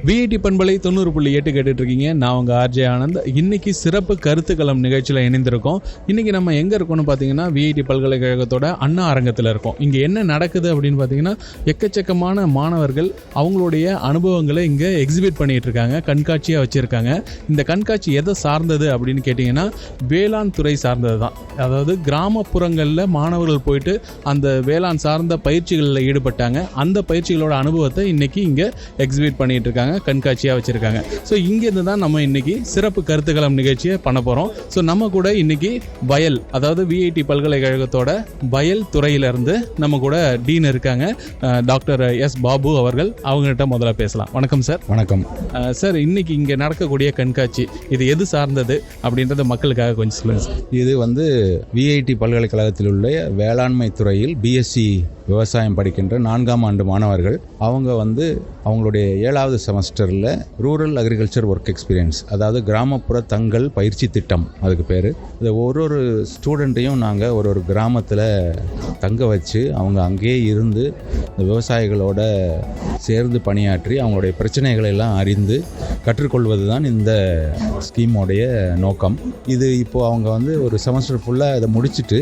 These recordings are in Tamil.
விஐடி பண்பலை 90.8 கேட்டுட்டு இருக்கீங்க. நான் உங்க ஆர்ஜே ஆனந்த். இன்னைக்கு சிறப்பு கருத்துக்களம் நிகழ்ச்சியில் இணைந்திருக்கோம். இன்னைக்கு நம்ம எங்க இருக்கோம்னு பார்த்தீங்கன்னா விஐடி பல்கலைக்கழகத்தோட அண்ணா அரங்கத்தில் இருக்கோம். இங்க என்ன நடக்குது அப்படின்னு பார்த்தீங்கன்னா எக்கச்சக்கமான மாணவர்கள் அவங்களுடைய அனுபவங்களை இங்க எக்ஸிபிட் பண்ணிட்டு இருக்காங்க, கண்காட்சியாக வச்சிருக்காங்க. இந்த கண்காட்சி எதை சார்ந்தது அப்படின்னு கேட்டிங்கன்னா வேளாண் துறை சார்ந்தது தான். அதாவது கிராமப்புறங்களில் மாணவர்கள் போயிட்டு அந்த வேளாண் சார்ந்த பயிற்சிகளில் ஈடுபட்டாங்க. அந்த பயிற்சிகளோட அனுபவத்தை இன்னைக்கு இங்கே எக்ஸிபிட் பண்ணிட்டு இருக்காங்க, கண்காட்சியாக வச்சுருக்காங்க. ஸோ இங்கேருந்து தான் நம்ம இன்னைக்கு சிறப்பு கருத்துக்களம் நிகழ்ச்சியை பண்ண போகிறோம். ஸோ நம்ம கூட இன்னைக்கு வயல், அதாவது விஐடி பல்கலைக்கழகத்தோட வயல் துறையிலிருந்து நம்ம கூட டீன் இருக்காங்க, டாக்டர் எஸ் பாபு அவர்கள். அவங்ககிட்ட முதல்ல பேசலாம். வணக்கம் சார். வணக்கம் சார். இன்னைக்கு இங்கே நடக்கக்கூடிய கண்காட்சி இது எது சார்ந்தது அப்படின்றத மக்களுக்காக கொஞ்சம் சொல்லுங்கள் சார். இது விஐடி பல்கலைக்கழகத்தில் உள்ள வேளாண்மை துறையில் பிஎஸ்சி விவசாயம் படிக்கின்ற 4ஆம் ஆண்டு மாணவர்கள். அவங்க அவங்களுடைய 7வது செமஸ்டரில் ரூரல் அக்ரிகல்ச்சர் ஒர்க் எக்ஸ்பீரியன்ஸ், அதாவது கிராமப்புற தங்கள் பயிற்சி திட்டம் அதுக்கு பேர். இந்த ஒரு ஸ்டூடெண்ட்டையும் நாங்கள் ஒரு கிராமத்தில் தங்க வச்சு அவங்க அங்கேயே இருந்து இந்த விவசாயிகளோட சேர்ந்து பணியாற்றி அவங்களுடைய பிரச்சனைகளை எல்லாம் அறிந்து கற்றுக்கொள்வது தான் இந்த ஸ்கீமோடைய நோக்கம். இது இப்போது அவங்க ஒரு செமஸ்டர் ஃபுல்லாக இதை முடிச்சுட்டு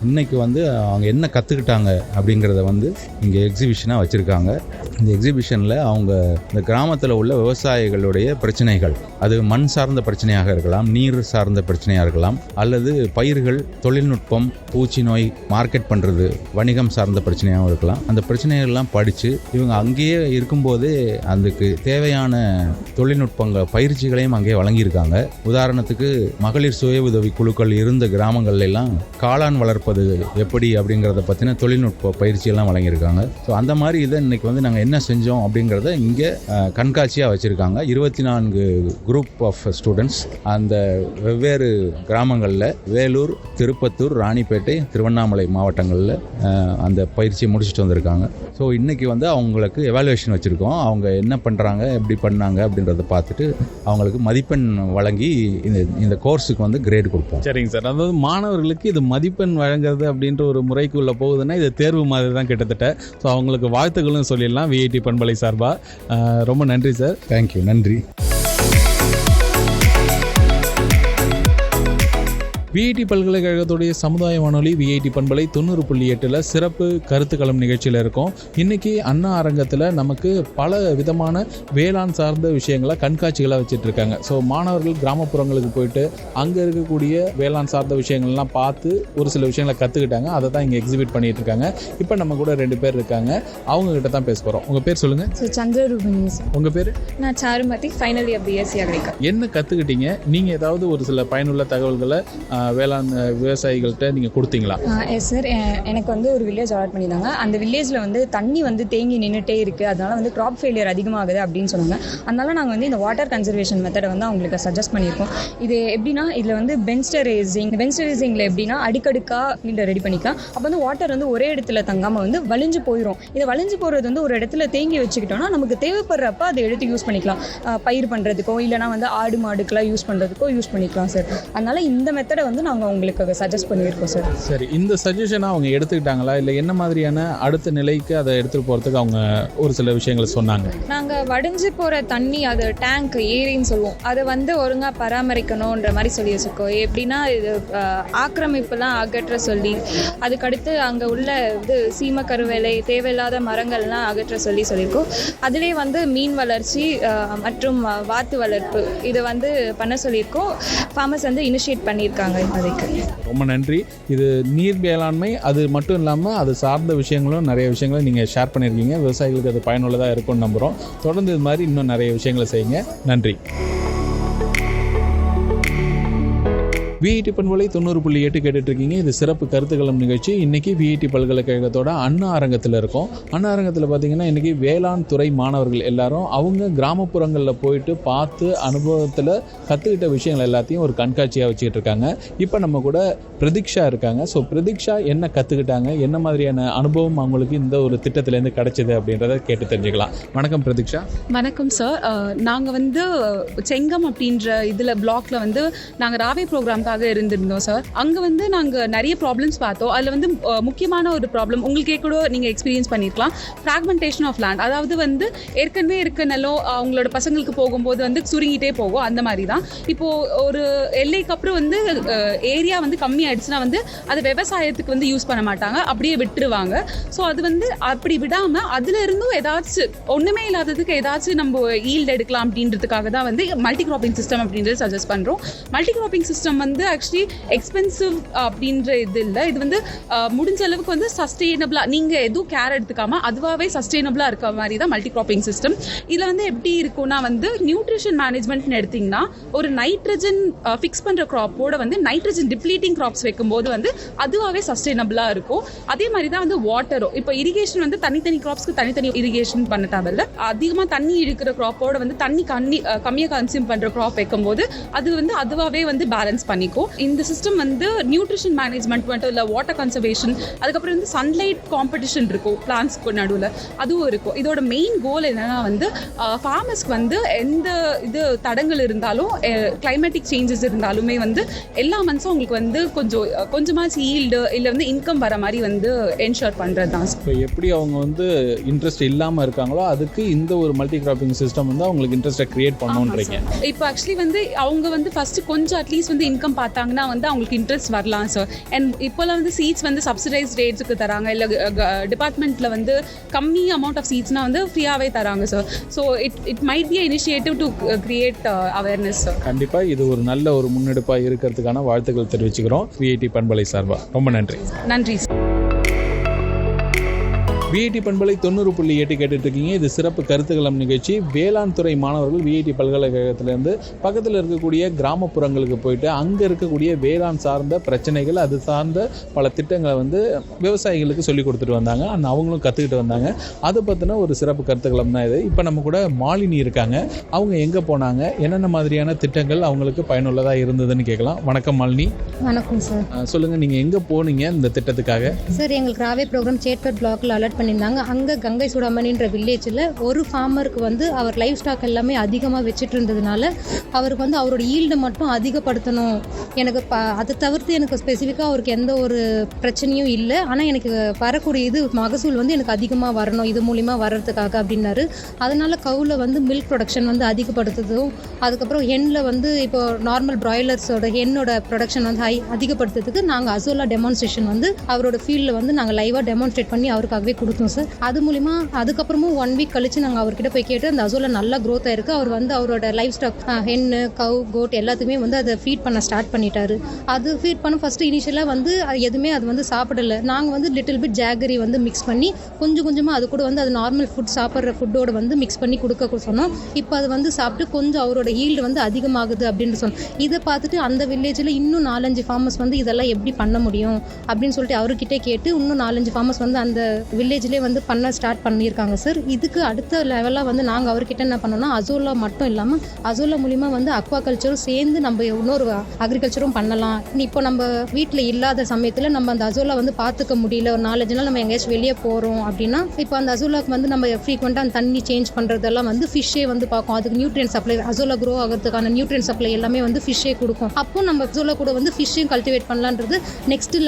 இன்னைக்கு அவங்க என்ன கற்றுக்கிட்டாங்க அப்படிங்கிறத இங்கே எக்ஸிபிஷனாக வச்சுருக்காங்க. இந்த எக்ஸிபிஷனில் அவங்க இந்த கிராமத்தில் உள்ள விவசாயிகளுடைய பிரச்சனைகள், அது மண் சார்ந்த பிரச்சனையாக இருக்கலாம், நீர் சார்ந்த பிரச்சனையாக இருக்கலாம், அல்லது பயிர்கள், தொழில்நுட்பம், பூச்சி நோய், மார்க்கெட் பண்ணுறது, வணிகம் சார்ந்த பிரச்சனையாகவும் இருக்கலாம். அந்த பிரச்சனைகள்லாம் படித்து இவங்க அங்கேயே இருக்கும்போதே அதுக்கு தேவையான தொழில்நுட்பங்கள் பயிற்சிகளையும் அங்கேயே வழங்கியிருக்காங்க. உதாரணத்துக்கு மகளிர் சுய உதவி குழுக்கள் இருந்த கிராமங்கள்ல எல்லாம் காளான் வளர்ப்பது எப்படி அப்படிங்கிறத பற்றின தொழில்நுட்ப பயிற்சியெல்லாம் வழங்கியிருக்காங்க. ஸோ அந்த மாதிரி இதை இன்னைக்கு நாங்கள் என்ன செஞ்சோம் அப்படிங்கிறத இங்கே கண்காட்சியாக வச்சுருக்காங்க. 24 குரூப் ஆஃப் ஸ்டூடெண்ட்ஸ் அந்த வெவ்வேறு கிராமங்களில் வேலூர், திருப்பத்தூர், ராணிப்பேட்டை, திருவண்ணாமலை மாவட்டங்களில் அந்த பயிற்சியை முடிச்சுட்டு வந்திருக்காங்க. ஸோ இன்றைக்கி அவங்களுக்கு எவாலுவேஷன் வச்சுருக்கோம். அவங்க என்ன பண்ணுறாங்க, எப்படி பண்ணாங்க அப்படின்றத பார்த்துட்டு அவங்களுக்கு மதிப்பெண் வழங்கி இந்த கோர்ஸுக்கு கிரேடு கொடுப்போம். சரிங்க சார். அதாவது மாணவர்களுக்கு இது மதிப்பெண் வழங்குறது அப்படின்ற ஒரு முறைக்குள்ளே போகுதுன்னா இது தேர்வு மாதிரி தான் கிட்டத்தட்ட. ஸோ அவங்களுக்கு வாழ்த்துக்களும் சொல்லிடலாம் விஐடி பண்பலை சார்பாக. ரொம்ப நன்றி சார். தேங்க்யூ. நன்றி. விஐடி பல்கலைக்கழகத்துடைய சமுதாய வானொலி விஐடி பண்பலை 90.8 சிறப்பு கருத்துக்களம் நிகழ்ச்சியில் இருக்கோம். இன்றைக்கி அண்ணா அரங்கத்தில் நமக்கு பல விதமான வேளாண் சார்ந்த விஷயங்களை கண்காட்சிகளாக வச்சுட்டு இருக்காங்க. ஸோ மாணவர்கள் கிராமப்புறங்களுக்கு போயிட்டு அங்கே இருக்கக்கூடிய வேளாண் சார்ந்த விஷயங்கள்லாம் பார்த்து ஒரு சில விஷயங்களை கற்றுக்கிட்டாங்க. அதை தான் இங்கே எக்ஸிபிட் பண்ணிகிட்டு இருக்காங்க. இப்போ நம்ம கூட 2 பேர் இருக்காங்க, அவங்ககிட்ட தான் பேச போகிறோம். உங்கள் பேர் சொல்லுங்கள். சார் சந்திரரூபிணி. உங்கள் பேர்? நான் Charumathi, final year BSc agriculture. என்ன கற்றுக்கிட்டீங்க நீங்கள்? ஏதாவது ஒரு சில பயனுள்ள தகவல்களை வேளாண் விவசாயிகள்கிட்ட நீங்கள் கொடுத்தீங்களா? Yes sir. எனக்கு ஒரு வில்லேஜ் அலாட் பண்ணியிருந்தாங்க. அந்த வில்லேஜில் தண்ணி தேங்கி நின்றுட்டே இருக்குது, அதனால் கிராப் ஃபெயிலியர் அதிகமாகுது அப்படின்னு சொன்னாங்க. அதனால நாங்கள் இந்த வாட்டர் கன்சர்வேஷன் மெத்தடை அவங்களுக்கு சஜஸ்ட் பண்ணியிருக்கோம். இது எப்படின்னா இதில் பென்ஸ்டர் ரேசிங்கில் எப்படின்னா அடுக்கடுக்காக ஃபீல்டை ரெடி பண்ணிக்கலாம். அப்போ வாட்டர் ஒரே இடத்துல தங்காமல் வலிஞ்சு போயிடும். இதை வலிஞ்சு போகிறது ஒரு இடத்துல தேங்கி வச்சுக்கிட்டோம்னா நமக்கு தேவைப்படுறப்ப அதை எடுத்து யூஸ் பண்ணிக்கலாம். பயிர் பண்ணுறதுக்கோ இல்லைனா ஆடு மாடுக்கெல்லாம் யூஸ் பண்ணுறதுக்கோ யூஸ் பண்ணிக்கலாம் சார். அதனால் இந்த மெத்தடை நாங்கள் உங்களுக்கு சஜஸ்ட் பண்ணியிருக்கோம் சார். சரி, இந்த சஜஷனை அவங்க எடுத்துக்கிட்டாங்களா, இல்லை என்ன மாதிரியான அடுத்த நிலைக்கு அதை எடுத்துகிட்டு போகிறதுக்கு அவங்க ஒரு சில விஷயங்களை சொன்னாங்க? நாங்கள் வடிஞ்சு போகிற தண்ணி, அது டேங்க் ஏரின்னு சொல்லுவோம், அதை ஒழுங்காக பராமரிக்கணுன்ற மாதிரி சொல்லி வச்சுருக்கோம். எப்படின்னா இது ஆக்கிரமிப்புலாம் அகற்ற சொல்லி, அதுக்கடுத்து அங்கே உள்ள சீம கருவேலை, தேவையில்லாத மரங்கள்லாம் அகற்ற சொல்லியிருக்கோம். அதிலே மீன் வளர்ச்சி மற்றும் வாத்து வளர்ப்பு இதை பண்ண சொல்லியிருக்கோம். ஃபார்மர்ஸ் இனிஷியேட் பண்ணியிருக்காங்க. ரொம்ப நன்றி. இது நீர் மேலாண்மை அது மட்டும் இல்லாமல் அது சார்ந்த விஷயங்களும் நிறைய விஷயங்களை நீங்கள் ஷேர் பண்ணியிருக்கீங்க. விவசாயிகளுக்கு அது பயனுள்ளதாக இருக்கும்னு நம்புகிறோம். தொடர்ந்து இது மாதிரி இன்னும் நிறைய விஷயங்களை செய்யுங்க. நன்றி. விஐடி பண்பலை 90.8 கேட்டுட்டு இருக்கீங்க. இது சிறப்பு கருத்துக்களம் நிகழ்ச்சி. இன்னைக்கு விஐடி பல்கலைக்கழகத்தோட அண்ணா அரங்கத்தில் இருக்கும். அண்ணா அரங்கத்தில் பார்த்தீங்கன்னா இன்னைக்கு வேளாண் துறை மாணவர்கள் எல்லாரும் அவங்க கிராமப்புறங்களில் போயிட்டு பார்த்து அனுபவத்தில் கற்றுக்கிட்ட விஷயங்கள் எல்லாத்தையும் ஒரு கண்காட்சியாக வச்சுக்கிட்டு இருக்காங்க. இப்போ நம்ம கூட பிரதீக்ஷா இருக்காங்க. ஸோ பிரதீக்ஷா என்ன கற்றுக்கிட்டாங்க, என்ன மாதிரியான அனுபவம் அவங்களுக்கு இந்த ஒரு திட்டத்திலேருந்து கிடைச்சது அப்படின்றத கேட்டு தெரிஞ்சுக்கலாம். வணக்கம் பிரதீக்ஷா. வணக்கம் சார். நாங்கள் செங்கம் அப்படின்ற இதில் பிளாக்ல நாங்கள் ராவே ப்ரோக்ராம்காக ட்ரைனிங்காக இருந்திருந்தோம் சார். அங்கே வந்து நாங்கள் நிறைய ப்ராப்ளம்ஸ் பார்த்தோம். அதில் வந்து முக்கியமான ஒரு ப்ராப்ளம் உங்களுக்கே கூட நீங்கள் எக்ஸ்பீரியன்ஸ் பண்ணியிருக்கலாம், ஃப்ராக்மெண்டேஷன் ஆஃப் லேண்ட். அதாவது வந்து ஏற்கனவே இருக்க நிலம் அவங்களோட பசங்களுக்கு போகும்போது வந்து சுருங்கிட்டே போகும். அந்த மாதிரி தான் இப்போது ஒரு எல்லைக்கு அப்புறம் வந்து ஏரியா வந்து கம்மி ஆயிடுச்சுன்னா வந்து அதை விவசாயத்துக்கு வந்து யூஸ் பண்ண மாட்டாங்க, அப்படியே விட்டுருவாங்க. ஸோ அது வந்து அப்படி விடாமல் அதில் இருந்தும் ஏதாச்சும் ஒன்றுமே இல்லாததுக்கு ஏதாச்சும் நம்ம ஈல்டு எடுக்கலாம் அப்படின்றதுக்காக தான் வந்து மல்டி கிராப்பிங் சிஸ்டம் அப்படின்றது சஜஸ்ட் பண்ணுறோம். மல்டி கிராப்பிங் சிஸ்டம் வந்து ஆக்சுவலி எக்ஸ்பென்சிவ் அப்படின்ற இது இல்லை. இது வந்து முடிஞ்ச அளவுக்கு வந்து சஸ்டெயினபிளாக நீங்கள் எதுவும் கேர் எடுத்துக்காமல் அதுவாகவே சஸ்டெயினபிளாக இருக்க மாதிரி தான் மல்டி கிராப்பிங் சிஸ்டம். இதில் வந்து எப்படி இருக்கும்னா வந்து நியூட்ரிஷன் மேனேஜ்மெண்ட்னு எடுத்திங்கன்னா ஒரு நைட்ரஜன் ஃபிக்ஸ் பண்ணுற க்ராப்போட வந்து நைட்ரஜன் டிப்ளீட்டிங் க்ராப்ஸ் வைக்கும்போது வந்து அதுவாகவே சஸ்டெயினபிளாக இருக்கும். அதே மாதிரி தான் வந்து வாட்டரும். இப்போ இரிகேஷன் வந்து தனித்தனி க்ராப்ஸ்க்கு தனித்தனி இரிகேஷன் பண்ண தேவையில்ல. அதிகமாக தண்ணி இருக்கிற க்ராப்போட வந்து தண்ணி கம்மியாக கன்சியூம் பண்ணுற க்ராப் வைக்கும்போது அது வந்து அதுவாகவே வந்து பேலன்ஸ் பண்ணிக்கும். இந்த சிஸ்டம் வந்து நியூட்ரிஷன் மேனேஜ்மெண்ட் மட்டும் இல்லை, வாட்டர் கன்சர்வேஷன், அதுக்கப்புறம் வந்து சன்லைட் காம்படிஷன் இருக்கும் பிளான்ஸ்க்கு நடுவில், அதுவும் இருக்கும். இதோட மெயின் கோல் என்னன்னா வந்து ஃபார்மர்ஸ்க்கு வந்து எந்த இது தடங்கள் இருந்தாலும் கிளைமேட்டிக் சேஞ்சஸ் இருந்தாலுமே வந்து எல்லா மந்த்ஸும் உங்களுக்கு வந்து கொஞ்சமாச்சு ஈல்டு இல்லை வந்து இன்கம் வர மாதிரி வந்து என்ஷூர் பண்ணுறது தான். இப்போ எப்படி அவங்க வந்து இன்ட்ரெஸ்ட் இல்லாமல் இருக்காங்களோ அதுக்கு இந்த ஒரு மல்டி கிராப்பிங் சிஸ்டம் வந்து அவங்களுக்கு இன்ட்ரெஸ்ட்டை கிரியேட் பண்ணணுன்றீங்க. இப்போ ஆக்சுவலி வந்து அவங்க வந்து ஃபஸ்ட்டு கொஞ்சம் அட்லீஸ்ட் வந்து இன்கம் பார்த்தாங்கன்னா வந்து அவங்களுக்கு இன்ட்ரெஸ்ட் வரலாம் சார். அண்ட் இப்போலாம் வந்து சீட்ஸ் வந்து சப்சிடைஸ் ரேட்ஸுக்கு தராங்க, இல்லை டிபார்ட்மெண்ட்டில் வந்து கம்மி அமௌண்ட் ஆஃப் சீட்ஸ்னால் வந்து ஃப்ரீயாகவே தராங்க sir. So it might be initiative to create awareness sir. கண்டிப்பாக இது ஒரு நல்ல ஒரு முன்னெடுப்பாக இருக்கிறதுக்கான வாழ்த்துக்கள் தெரிவிச்சுக்கிறோம் விஐடி பண்பலை சார்பாக. ரொம்ப நன்றி. நன்றி சார். விஐடி பண்பலை 90.8 கேட்டுட்டு இருக்கீங்க. இது சிறப்பு கருத்துக்களம் நிகழ்ச்சி. வேளாண் துறை மாணவர்கள் விஐடி பல்கலைக்கழகத்திலேருந்து பக்கத்தில் இருக்கக்கூடிய கிராமப்புறங்களுக்கு போயிட்டு அங்கே இருக்கக்கூடிய வேளாண் சார்ந்த பிரச்சனைகள், அது சார்ந்த பல திட்டங்களை வந்து விவசாயிகளுக்கு சொல்லி கொடுத்துட்டு வந்தாங்க. அவங்களும் கற்றுக்கிட்டு வந்தாங்க. அதை பற்றின ஒரு சிறப்பு கருத்துக்களம் தான் இது. இப்போ நம்ம கூட மாலினி இருக்காங்க. அவங்க எங்கே போனாங்க, என்னென்ன மாதிரியான திட்டங்கள் அவங்களுக்கு பயனுள்ளதாக இருந்ததுன்னு கேட்கலாம். வணக்கம் மாலினி. வணக்கம் சார். சொல்லுங்கள், நீங்கள் எங்கே போனீங்க இந்த திட்டத்துக்காக? சார், எங்களுக்கு ராவே ப்ரோக்ராம் சேட்பட் பிளாக்ல அலர்ட் பண்ணியிருந்தாங்க. அங்கே கங்கை சூடாமணின்ற வில்லேஜில் ஒரு ஃபார்மருக்கு வந்து அவர் லைஃப் ஸ்டாக் எல்லாமே அதிகமாக வச்சுட்டு இருந்ததுனால அவருக்கு வந்து அவரோட ஈல்டை மட்டும் அதிகப்படுத்தணும். எனக்கு அதை தவிர்த்து எனக்கு ஸ்பெசிஃபிக்காக அவருக்கு எந்த ஒரு பிரச்சனையும் இல்லை. ஆனால் எனக்கு வரக்கூடிய இது மகசூல் வந்து எனக்கு அதிகமாக வரணும், இது மூலிமா வர்றதுக்காக அப்படின்னாரு. அதனால் கவுவில் வந்து மில்க் ப்ரொடக்ஷன் வந்து அதிகப்படுத்துறதும், அதுக்கப்புறம் ஹென்னில் வந்து இப்போ நார்மல் ப்ராய்லர்ஸோட ஹென்னோட ப்ரொடக்ஷன் வந்து அதிகப்படுத்துறதுக்கு நாங்கள் அசோலா டெமான்ஸ்ட்ரேஷன் வந்து அவரோட ஃபீல்டில் வந்து நாங்கள் லைவாக டெமான்ஸ்ட்ரேட் பண்ணி அவருக்காகவே கொடுத்தோம் சார். அது மூலிமா அதுக்கப்புறமும் 1 வீக் கழிச்சு நாங்கள் அவர்கிட்ட போய் கேட்டு அந்த அசோலா நல்லா க்ரோத் ஆயிருக்கு. அவர் வந்து அவரோட லைஃப் ஸ்டாக் ஹென்னு, கவ், கோட் எல்லாத்துக்குமே வந்து அதை ஃபீட் பண்ண ஸ்டார்ட் பண்ணிட்டாரு. அது ஃபீட் பண்ண ஃபஸ்ட்டு இனிஷியலாக வந்து எதுவுமே அது வந்து சாப்பிடலை. நாங்கள் வந்து லிட்டில் பிட் ஜாகரி வந்து மிக்ஸ் பண்ணி கொஞ்சமாக அது கூட வந்து அது நார்மல் ஃபுட் சாப்பிட்ற ஃபுட்டோடு வந்து மிக்ஸ் பண்ணி கொடுக்க சொன்னோம். இப்போ அது வந்து சாப்பிட்டு கொஞ்சம் அவரோட ஈல்டு வந்து அதிகமாகுது அப்படின்னு சொன்னோம். இதை பார்த்துட்டு அந்த வில்லேஜில் இன்னும் 4-5 ஃபார்மர்ஸ் வந்து இதெல்லாம் எப்படி பண்ண முடியும் அப்படின்னு சொல்லிட்டு அவர்கிட்டே கேட்டு இன்னும் 4-5 ஃபார்மர்ஸ் வந்து அந்த வில்லேஜ்லேயே வந்து பண்ண ஸ்டார்ட் பண்ணியிருக்காங்க சார். இதுக்கு அடுத்த லெவலாக வந்து நாங்கள் அவர்கிட்ட என்ன பண்ணோம்னா அசோலா மட்டும் இல்லாமல் அசோலா மூலிமா வந்து அக்வா கல்ச்சரும் சேர்ந்து நம்ம இன்னொரு அக்ரிகல்ச்சரும் பண்ணலாம். இப்போ நம்ம வீட்டில் இல்லாத சமயத்தில் நம்ம அந்த அசோலா வந்து பார்த்துக்க முடியல, ஒரு 4-5 நாள் நம்ம எங்கேயாச்சும் வெளியே போகிறோம் அப்படின்னா இப்போ அந்த அசோலாவுக்கு வந்து நம்ம ஃப்ரீக்வெண்ட்டாக அந்த தண்ணி சேஞ்ச் பண்ணுறதெல்லாம் வந்து ஃபிஷ்ஷே வந்து பார்க்கும். அதுக்கு நியூட்ரியன் சப்ளை, அசோலா க்ரோ ஆகிறதுக்கான நியூட்ரியன் சப்ளை எல்லாமே வந்து ஃபிஷ்ஷே கொடுக்கும். அப்போ நம்ம அசோலா கூட வந்து ஃபிஷ்ஷையும் கல்டிவேட் பண்ணலான்றது நெக்ஸ்ட்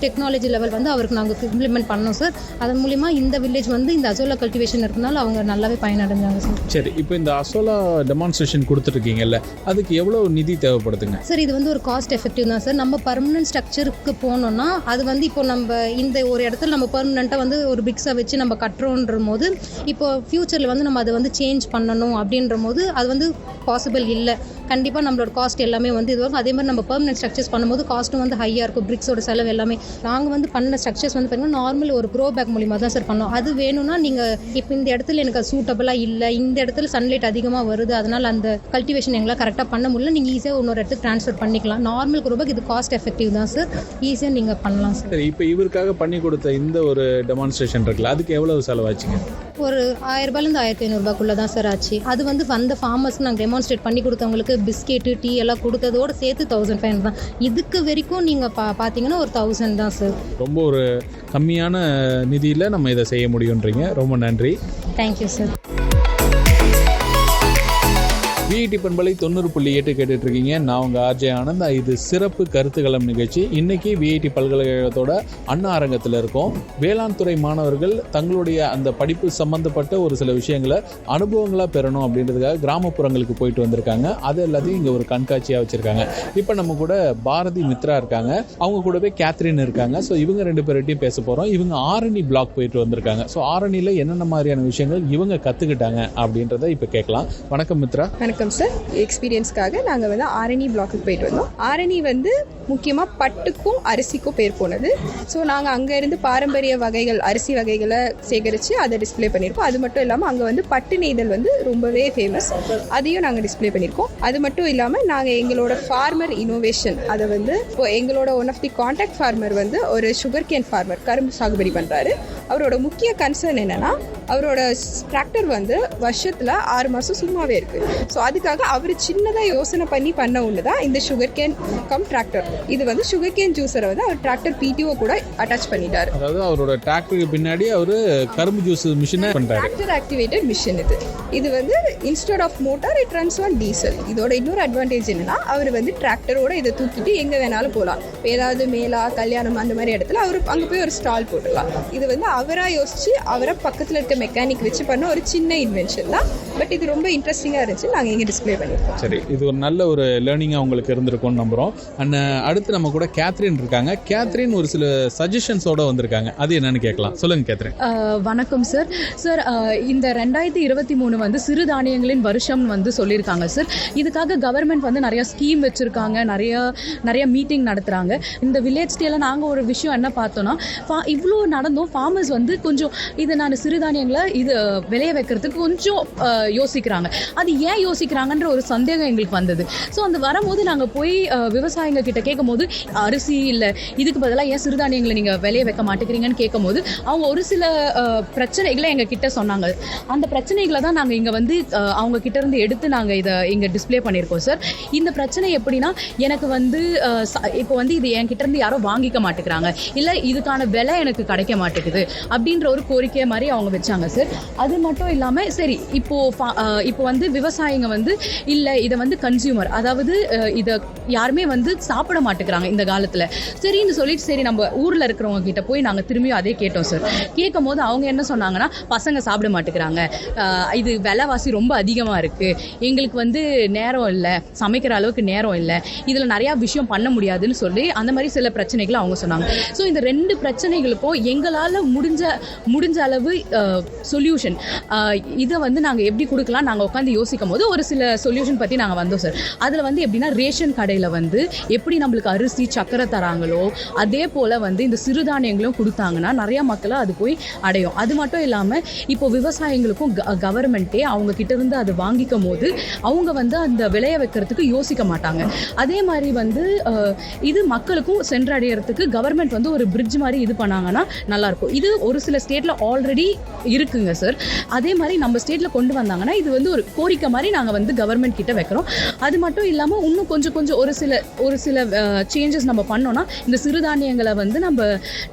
டெக்னாலஜி லெவல் வந்து அவருக்கு நாங்கள் இம்ப்ளிமெண்ட் பண்ணோம் சார். அதன் மூலிமா இந்த வில்லேஜ் வந்து இந்த அசோலா கல்டிவேஷன் இருக்கனால அவங்க நல்லாவே பயனடைஞ்சாங்க சார். சரி, இப்போ இந்த அசோலா டெமான்ஸ்ட்ரேஷன் கொடுத்துருக்கீங்கல்ல, அதுக்கு எவ்வளோ நிதி தேவைப்படுதுங்க சார்? இது வந்து ஒரு காஸ்ட் எஃபெக்டிவ் தான் சார். நம்ம பர்மனன்ட் ஸ்ட்ரக்சருக்கு போனோம்னா அது வந்து இப்போ நம்ம இந்த ஒரு இடத்துல நம்ம பர்மனெண்ட்டாக வந்து ஒரு பிக்ஸை வச்சு நம்ம கட்டுறோன்ற போது இப்போ ஃப்யூச்சரில் வந்து நம்ம அதை வந்து சேஞ்ச் பண்ணணும் அப்படின்ற போது அது வந்து பாசிபிள் இல்லை. கண்டிப்பாக நம்மளோட காஸ்ட் எல்லாமே வந்து இதுவாகும். அதே மாதிரி நம்ம பர்மனெண்ட் ஸ்ட்ரக்சர்ஸ் பண்ணும்போது காஸ்ட்டும் வந்து ஹையாக இருக்கும். பிரிக்ஸோட செலவு எல்லாமே நாங்கள் வந்து பண்ண ஸ்ட்ரக்சர்ஸ் வந்து பார்த்தீங்கன்னா நார்மல் ஒரு க்ரோ பேக் மூலிமா தான் சார் பண்ணோம். அது வேணும்னா நீங்கள் இப்போ இந்த இடத்துல எனக்கு அது சூட்டபிளாக இல்லை, இந்த இடத்துல சன்லைட் அதிகமாக வருது, அதனால் அந்த கல்டிவேஷன் எங்களால் கரெக்டாக பண்ண முடியல, நீங்கள் ஈஸியாக இன்னொரு இடத்துக்கு ட்ரான்ஸ்ஃபர் பண்ணிக்கலாம். நார்மல் க்ரோ பேக் இது காஸ்ட் எஃபெக்டிவ் தான் சார், ஈஸியாக நீங்கள் பண்ணலாம் சார். இப்போ இவருக்காக பண்ணி கொடுத்த இந்த ஒரு டெமான்ஸ்ட்ரேஷன் இருக்குல்ல, அதுக்கு எவ்வளவு செலவாச்சுங்க? ஒரு 1000 1500 தான் சார் ஆச்சு. அது வந்து வந்த ஃபார்மர்ஸ்க்கு நாங்கள் டெமான்ஸ்ட்ரேட் பண்ணி கொடுத்தவங்களுக்கு பிஸ்கெட்டு, டீ எல்லாம் கொடுத்ததோடு சேர்த்து 1500 தான். இதுக்கு வரைக்கும் நீங்கள் பார்த்தீங்கன்னா ஒரு 1000 தான் சார். ரொம்ப ஒரு கம்மியான நிதியில் நம்ம இதை செய்ய முடியுன்றீங்க. ரொம்ப நன்றி. Thank you sir. விஐடி பண்பலை 90.8 கேட்டுட்டு இருக்கீங்க. நான் உங்க ஆர்ஜே ஆனந்த். இது சிறப்பு கருத்துக்களம் நிகழ்ச்சி. இன்னைக்கு விஐடி பல்கலைக்கழகத்தோட அண்ணா அரங்கத்தில் இருக்கோம். வேளாண் துறை மாணவர்கள் தங்களுடைய அந்த படிப்பு சம்பந்தப்பட்ட ஒரு சில விஷயங்களை அனுபவங்களாக பெறணும் அப்படின்றதுக்காக கிராமப்புறங்களுக்கு போயிட்டு வந்திருக்காங்க. அது எல்லாத்தையும் இங்கே ஒரு கண்காட்சியாக வச்சிருக்காங்க. இப்போ நம்ம கூட பாரதி மித்ரா இருக்காங்க, அவங்க கூடவே கேத்ரின் இருக்காங்க. ஸோ இவங்க 2 பேர்கிட்டையும் பேச போகிறோம். இவங்க ஆரணி பிளாக் போயிட்டு வந்திருக்காங்க. ஸோ ஆரணியில் என்னென்ன மாதிரியான விஷயங்கள் இவங்க கற்றுக்கிட்டாங்க அப்படின்றத இப்போ கேட்கலாம். வணக்கம் மித்ரா. வணக்கம் சார். எக்ஸ்பீரியன்ஸ்க்காக நாங்கள் வந்து ஆரணி பிளாக்குக்கு போயிட்டு வந்தோம். ஆரணி வந்து முக்கியமாக பட்டுக்கும் அரிசிக்கும் பேர் போனது. ஸோ நாங்கள் அங்கேருந்து பாரம்பரிய வகைகள் அரிசி வகைகளை சேகரித்து அதை டிஸ்பிளே பண்ணியிருக்கோம். அது மட்டும் இல்லாமல் அங்கே வந்து பட்டு நெய்தல் வந்து ரொம்பவே ஃபேமஸ், அதையும் நாங்கள் டிஸ்பிளே பண்ணியிருக்கோம். அது மட்டும் இல்லாமல் நாங்கள் எங்களோட ஃபார்மர் இனோவேஷன் அதை வந்து இப்போ எங்களோட one of the contact farmer வந்து ஒரு சுகர் கேன் ஃபார்மர், கரும்பு சாகுபடி பண்ணுறாரு. அவரோட முக்கிய கன்சர்ன் என்னென்னா அவரோட டிராக்டர் வந்து வருஷத்தில் 6 மாதம் சும்மாவே இருக்குது. ஸோ அதுக்காக அவர் சின்னதாக யோசனை பண்ண ஒன்று தான் இந்த சுகர் கேன் கம் டிராக்டர். இது வந்து சுகர் கேன் ஜூஸரை வந்து அவர் டிராக்டர் பிடிஓ கூட அட்டாச் பண்ணிட்டார். அதாவது அவரோட டிராக்டருக்கு பின்னாடி அவர் கரும்பு ஜூஸ் மிஷினை பண்ணுறாரு. டிராக்டர் ஆக்டிவேட்டட் மிஷின் இது வந்து instead of motor it runs on diesel. இதோட இன்னொரு அட்வான்டேஜ் என்னன்னா அவர் வந்து டிராக்டரோட இதை தூக்கிட்டு எங்கே வேணாலும் போகலாம். இப்போ ஏதாவது மேலா கல்யாணம் அந்த மாதிரி இடத்துல அவர் அங்கே போய் ஒரு ஸ்டால் போட்டுடலாம். இது வந்து அவராக யோசிச்சு அவரை பக்கத்தில் இருக்க மெக்கானிக் வச்சு பண்ண ஒரு சின்ன இன்வென்ஷன் தான். பட் இது ரொம்ப இன்ட்ரெஸ்டிங்காக இருந்துச்சு. நாங்கள் இங்கே டிஸ்பிளே பண்ணியிருக்கோம். சரி, இது ஒரு நல்ல ஒரு லேர்னிங்காக உங்களுக்கு இருந்திருக்கும்னு நம்புகிறோம். அண்ட் அடுத்து நம்ம கூட கேத்ரின் இருக்காங்க. கேத்ரின் ஒரு சில சஜஷன்ஸோட வந்திருக்காங்க. அது என்னன்னு கேட்கலாம். சொல்லுங்க கேத்ரின். வணக்கம் சார். சார், இந்த 2023 வந்து சிறுதானியங்களின் வருஷம் வந்து சொல்லியிருக்காங்க சார். இதுக்காக கவர்மெண்ட் வந்து நிறைய ஸ்கீம் வச்சுருக்காங்க, நிறைய மீட்டிங் நடத்துகிறாங்க. இந்த வில்லேஜ் ஸ்டேல நாங்கள் ஒரு விஷயம் என்ன பார்த்தோன்னா, இவ்வளோ நடந்தும் ஃபார்மர்ஸ் வந்து கொஞ்சம் இது நான் சிறுதானியங்களை இது விளைய வைக்கிறதுக்கு கொஞ்சம் யோசிக்கிறாங்க. அது ஏன் யோசிக்கிறாங்கன்ற ஒரு சந்தேகம் எங்களுக்கு வந்தது. ஸோ அந்த வரும்போது நாங்கள் போய் விவசாயிங்க கிட்ட கேட்கும் போது அரிசி இல்லை இதுக்கு பதிலாக ஏன் சிறுதானியங்களை நீங்கள் விளைய வைக்க மாட்டேங்கிறீங்கன்னு கேட்கும் போது அவங்க ஒரு சில பிரச்சனைகளை எங்கள் கிட்ட சொன்னாங்க. அந்த பிரச்சனைகளை தான் நாங்கள் இங்கே வந்து அவங்க கிட்ட இருந்து எடுத்து நாங்கள் இதை இங்கே டிஸ்பிளே பண்ணியிருக்கோம் சார். இந்த பிரச்சனை எப்படின்னா, எனக்கு வந்து இப்போ வந்து இது என் கிட்ட இருந்து யாரோ வாங்கிக்க மாட்டேங்கிறாங்க, இல்லை இதுக்கான விலை எனக்கு கிடைக்க மாட்டேங்குது அப்படின்ற ஒரு கோரிக்கை மாதிரி அவங்க வச்சாங்க சார். அது மட்டும் இல்லாமல் சரி இப்போ வந்து விவசாயிங்க வந்து இல்லை இதை வந்து கன்சியூமர், அதாவது இதை யாருமே வந்து சாப்பிட மாட்டேங்கிறாங்க இந்த காலத்தில். சரின்னு சொல்லிட்டு சரி நம்ம ஊரில் இருக்கிறவங்க கிட்ட போய் நாங்கள் திரும்பியும் அதே கேட்டோம் சார். கேட்கும் போது அவங்க என்ன சொன்னாங்கன்னா, பசங்க சாப்பிட மாட்டேங்கிறாங்க, இது விலைவாசி ரொம்ப அதிகமாக இருக்குது, எங்களுக்கு வந்து நேரம் இல்லை, சமைக்கிற அளவுக்கு நேரம் இல்லை, இதில் நிறையா விஷயம் பண்ண முடியாதுன்னு சொல்லி அந்த மாதிரி சில பிரச்சனைகளை அவங்க சொன்னாங்க. ஸோ இந்த 2 பிரச்சனைகளுக்கும் எங்களால் முடிஞ்ச அளவு சொல்யூஷன் இதை வந்து நாங்கள் எப்படி கொடுக்கலாம் நாங்கள் உட்காந்து யோசிக்கும் போது ஒரு சில சொல்யூஷன் பற்றி நாங்கள் வந்தோம் சார். அதில் வந்து எப்படின்னா, ரேஷன் கடையில் வந்து எப்படி நம்மளுக்கு அரிசி சக்கரை தராங்களோ அதே போல் வந்து இந்த சிறுதானியங்களும் கொடுத்தாங்கன்னா நிறையா மக்களை அது போய் அடையும். அது மட்டும் இல்லாமல் இப்போ விவசாயிகளுக்கும் கவர்மெண்ட்டே அவங்க கிட்ட இருந்து அதை வாங்கிக்கும் போது அவங்க வந்து அந்த விளைய வைக்கிறதுக்கு யோசிக்க மாட்டாங்க. அதே மாதிரி வந்து இது மக்களுக்கும் சென்றடைகிறதுக்கு கவர்மெண்ட் வந்து ஒரு பிரிட்ஜ் மாதிரி இது பண்ணாங்கன்னா நல்லாயிருக்கும். இது ஒரு சில ஸ்டேட்டில் ஆல்ரெடி இருக்குங்க சார். அதே மாதிரி நம்ம ஸ்டேட்டில் கொண்டு வந்தாங்கன்னா இது வந்து ஒரு கோரிக்கை மாதிரி நாங்கள் வந்து கவர்மெண்ட் கிட்ட வைக்கிறோம். அது மட்டும் இல்லாமல் இன்னும் கொஞ்சம் ஒரு சில சேஞ்சஸ் நம்ம பண்ணோன்னா இந்த சிறுதானியங்களை வந்து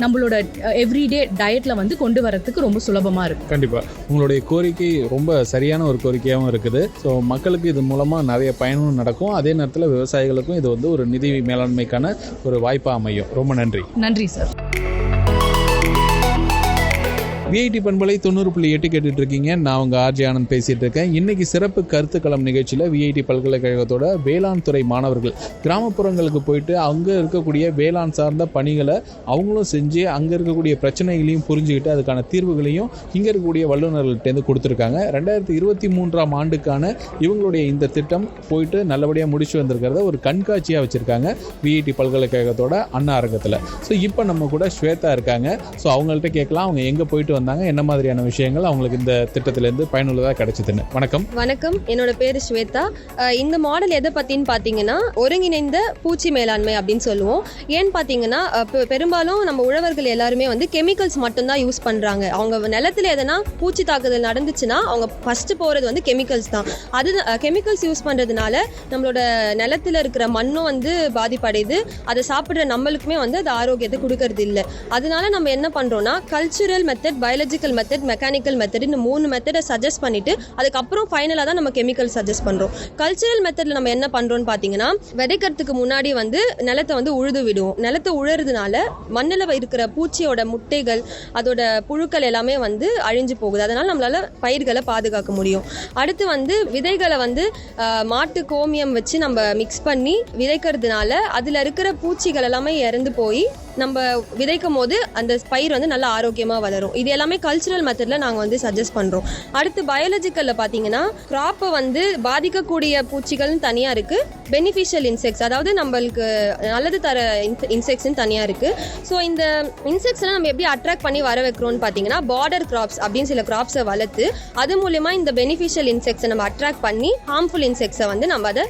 நம்மளோட எவ்ரிடே டயட்டில் வந்து கொண்டு வரதுக்கு ரொம்ப சுலபமாக இருக்கும். கண்டிப்பாக உங்களுடைய கோரிக்கை ரொம்ப சரியான ஒரு கோரிக்கையாகவும் இருக்குது. ஸோ மக்களுக்கு இது மூலமாக நிறைய பயனும் நடக்கும். அதே நேரத்தில் விவசாயிகளுக்கும் இது வந்து ஒரு நிதி மேலாண்மைக்கான ஒரு வாய்ப்பாக அமையும். ரொம்ப நன்றி. நன்றி சார். விஐடி பண்பலை 90.8 கேட்டுட்டு இருக்கீங்க. நான் உங்க ஆர்ஜே ஆனந்த் பேசிட்டு இருக்கேன். இன்னைக்கு சிறப்பு கருத்துக்களம் நிகழ்ச்சியில் விஐடி பல்கலைக்கழகத்தோட வேளாண் துறை மாணவர்கள் கிராமப்புறங்களுக்கு போயிட்டு அங்கே இருக்கக்கூடிய வேளாண் சார்ந்த பணிகளை அவங்களும் செஞ்சு அங்கே இருக்கக்கூடிய பிரச்சனைகளையும் புரிஞ்சுக்கிட்டு அதுக்கான தீர்வுகளையும் இங்கே இருக்கக்கூடிய வல்லுநர்கள்ட்டேருந்து கொடுத்துருக்காங்க. 2023 ஆண்டுக்கான இவங்களுடைய இந்த திட்டம் போயிட்டு நல்லபடியாக முடிச்சு வந்திருக்கிறத ஒரு கண்காட்சியாக வச்சுருக்காங்க விஐடி பல்கலைக்கழகத்தோட அண்ணா அரங்கத்தில். ஸோ இப்போ நம்ம கூட ஸ்வேதா இருக்காங்க. ஸோ அவங்கள்ட்ட கேட்கலாம் அவங்க எங்கே போயிட்டு வந்தாங்க, என்ன மாதிரியான விஷயங்கள் அவங்களுக்கு இந்த திட்டத்திலேருந்து பயனுள்ளதாக கிடைச்சதுன்னு. வணக்கம். வணக்கம், என்னோட பேர் ஸ்வேதா. இந்த மாடல் எதை பற்றின்னு பார்த்தீங்கன்னா, ஒருங்கிணைந்த பூச்சி மேலாண்மை அப்படின்னு சொல்லுவோம். ஏன்னு பார்த்தீங்கன்னா, பெரும்பாலும் நம்ம உழவர்கள் எல்லாருமே வந்து கெமிக்கல்ஸ் மட்டும்தான் யூஸ் பண்ணுறாங்க. அவங்க நிலத்தில் எதனா பூச்சி தாக்குதல் நடந்துச்சுன்னா அவங்க ஃபஸ்ட்டு போகிறது வந்து கெமிக்கல்ஸ் தான். அது கெமிக்கல்ஸ் யூஸ் பண்ணுறதுனால நம்மளோட நிலத்தில் இருக்கிற மண்ணும் வந்து பாதிப்படையுது. அதை சாப்பிட்ற நம்மளுக்குமே வந்து அது ஆரோக்கியத்தை கொடுக்கறது இல்லை. அதனால நம்ம என்ன பண்ணுறோன்னா, cultural method biological method, mechanical method, இந்த 3 மெத்தடை சஜஸ்ட் பண்ணிட்டு அதுக்கப்புறம் ஃபைனலாக தான் நம்ம கெமிக்கல் சஜஸ்ட் பண்ணுறோம். கல்ச்சரல் மெத்தடில் நம்ம என்ன பண்ணுறோம்னு பார்த்தீங்கன்னா, விதைக்கிறதுக்கு முன்னாடி வந்து நிலத்தை வந்து உழுது விடுவோம். நிலத்தை உழுறதுனால மண்ணில் இருக்கிற பூச்சியோட முட்டைகள், அதோட புழுக்கள் எல்லாமே வந்து அழிஞ்சு போகுது. அதனால் நம்மளால் பயிர்களை பாதுகாக்க முடியும். அடுத்து வந்து விதைகளை வந்து மாட்டு கோமியம் வச்சு நம்ம மிக்ஸ் பண்ணி விதைக்கிறதுனால அதில் இருக்கிற பூச்சிகள் எல்லாமே இறந்து போய் நம்ம விதைக்கும் போது அந்த பயிர் வந்து நல்லா ஆரோக்கியமாக வளரும். இது எல்லாமே கல்ச்சுரல் மெத்தடில் நாங்கள் வந்து சஜஸ்ட் பண்ணுறோம். அடுத்து பயாலஜிக்கலில் பார்த்தீங்கன்னா, கிராப்பை வந்து பாதிக்கக்கூடிய பூச்சிகள்னு தனியாக இருக்குது, பெனிஃபிஷியல் இன்செக்ட்ஸ் அதாவது நம்மளுக்கு நல்லது தர இன்செக்ட்ஸ்னு தனியாக இருக்குது. ஸோ இந்த இன்செக்ட்ஸ்லாம் நம்ம எப்படி அட்ராக்ட் பண்ணி வர வைக்கிறோம்னு பார்த்தீங்கன்னா, பார்டர் கிராப்ஸ் அப்படின்னு சில கிராப்ஸை வளர்த்து அது மூலமா இந்த பெனிஃபிஷியல் இன்செக்ட்ஸை நம்ம அட்ராக்ட் பண்ணி ஹார்ம்ஃபுல் இன்செக்ட்ஸை வந்து நம்ம அதை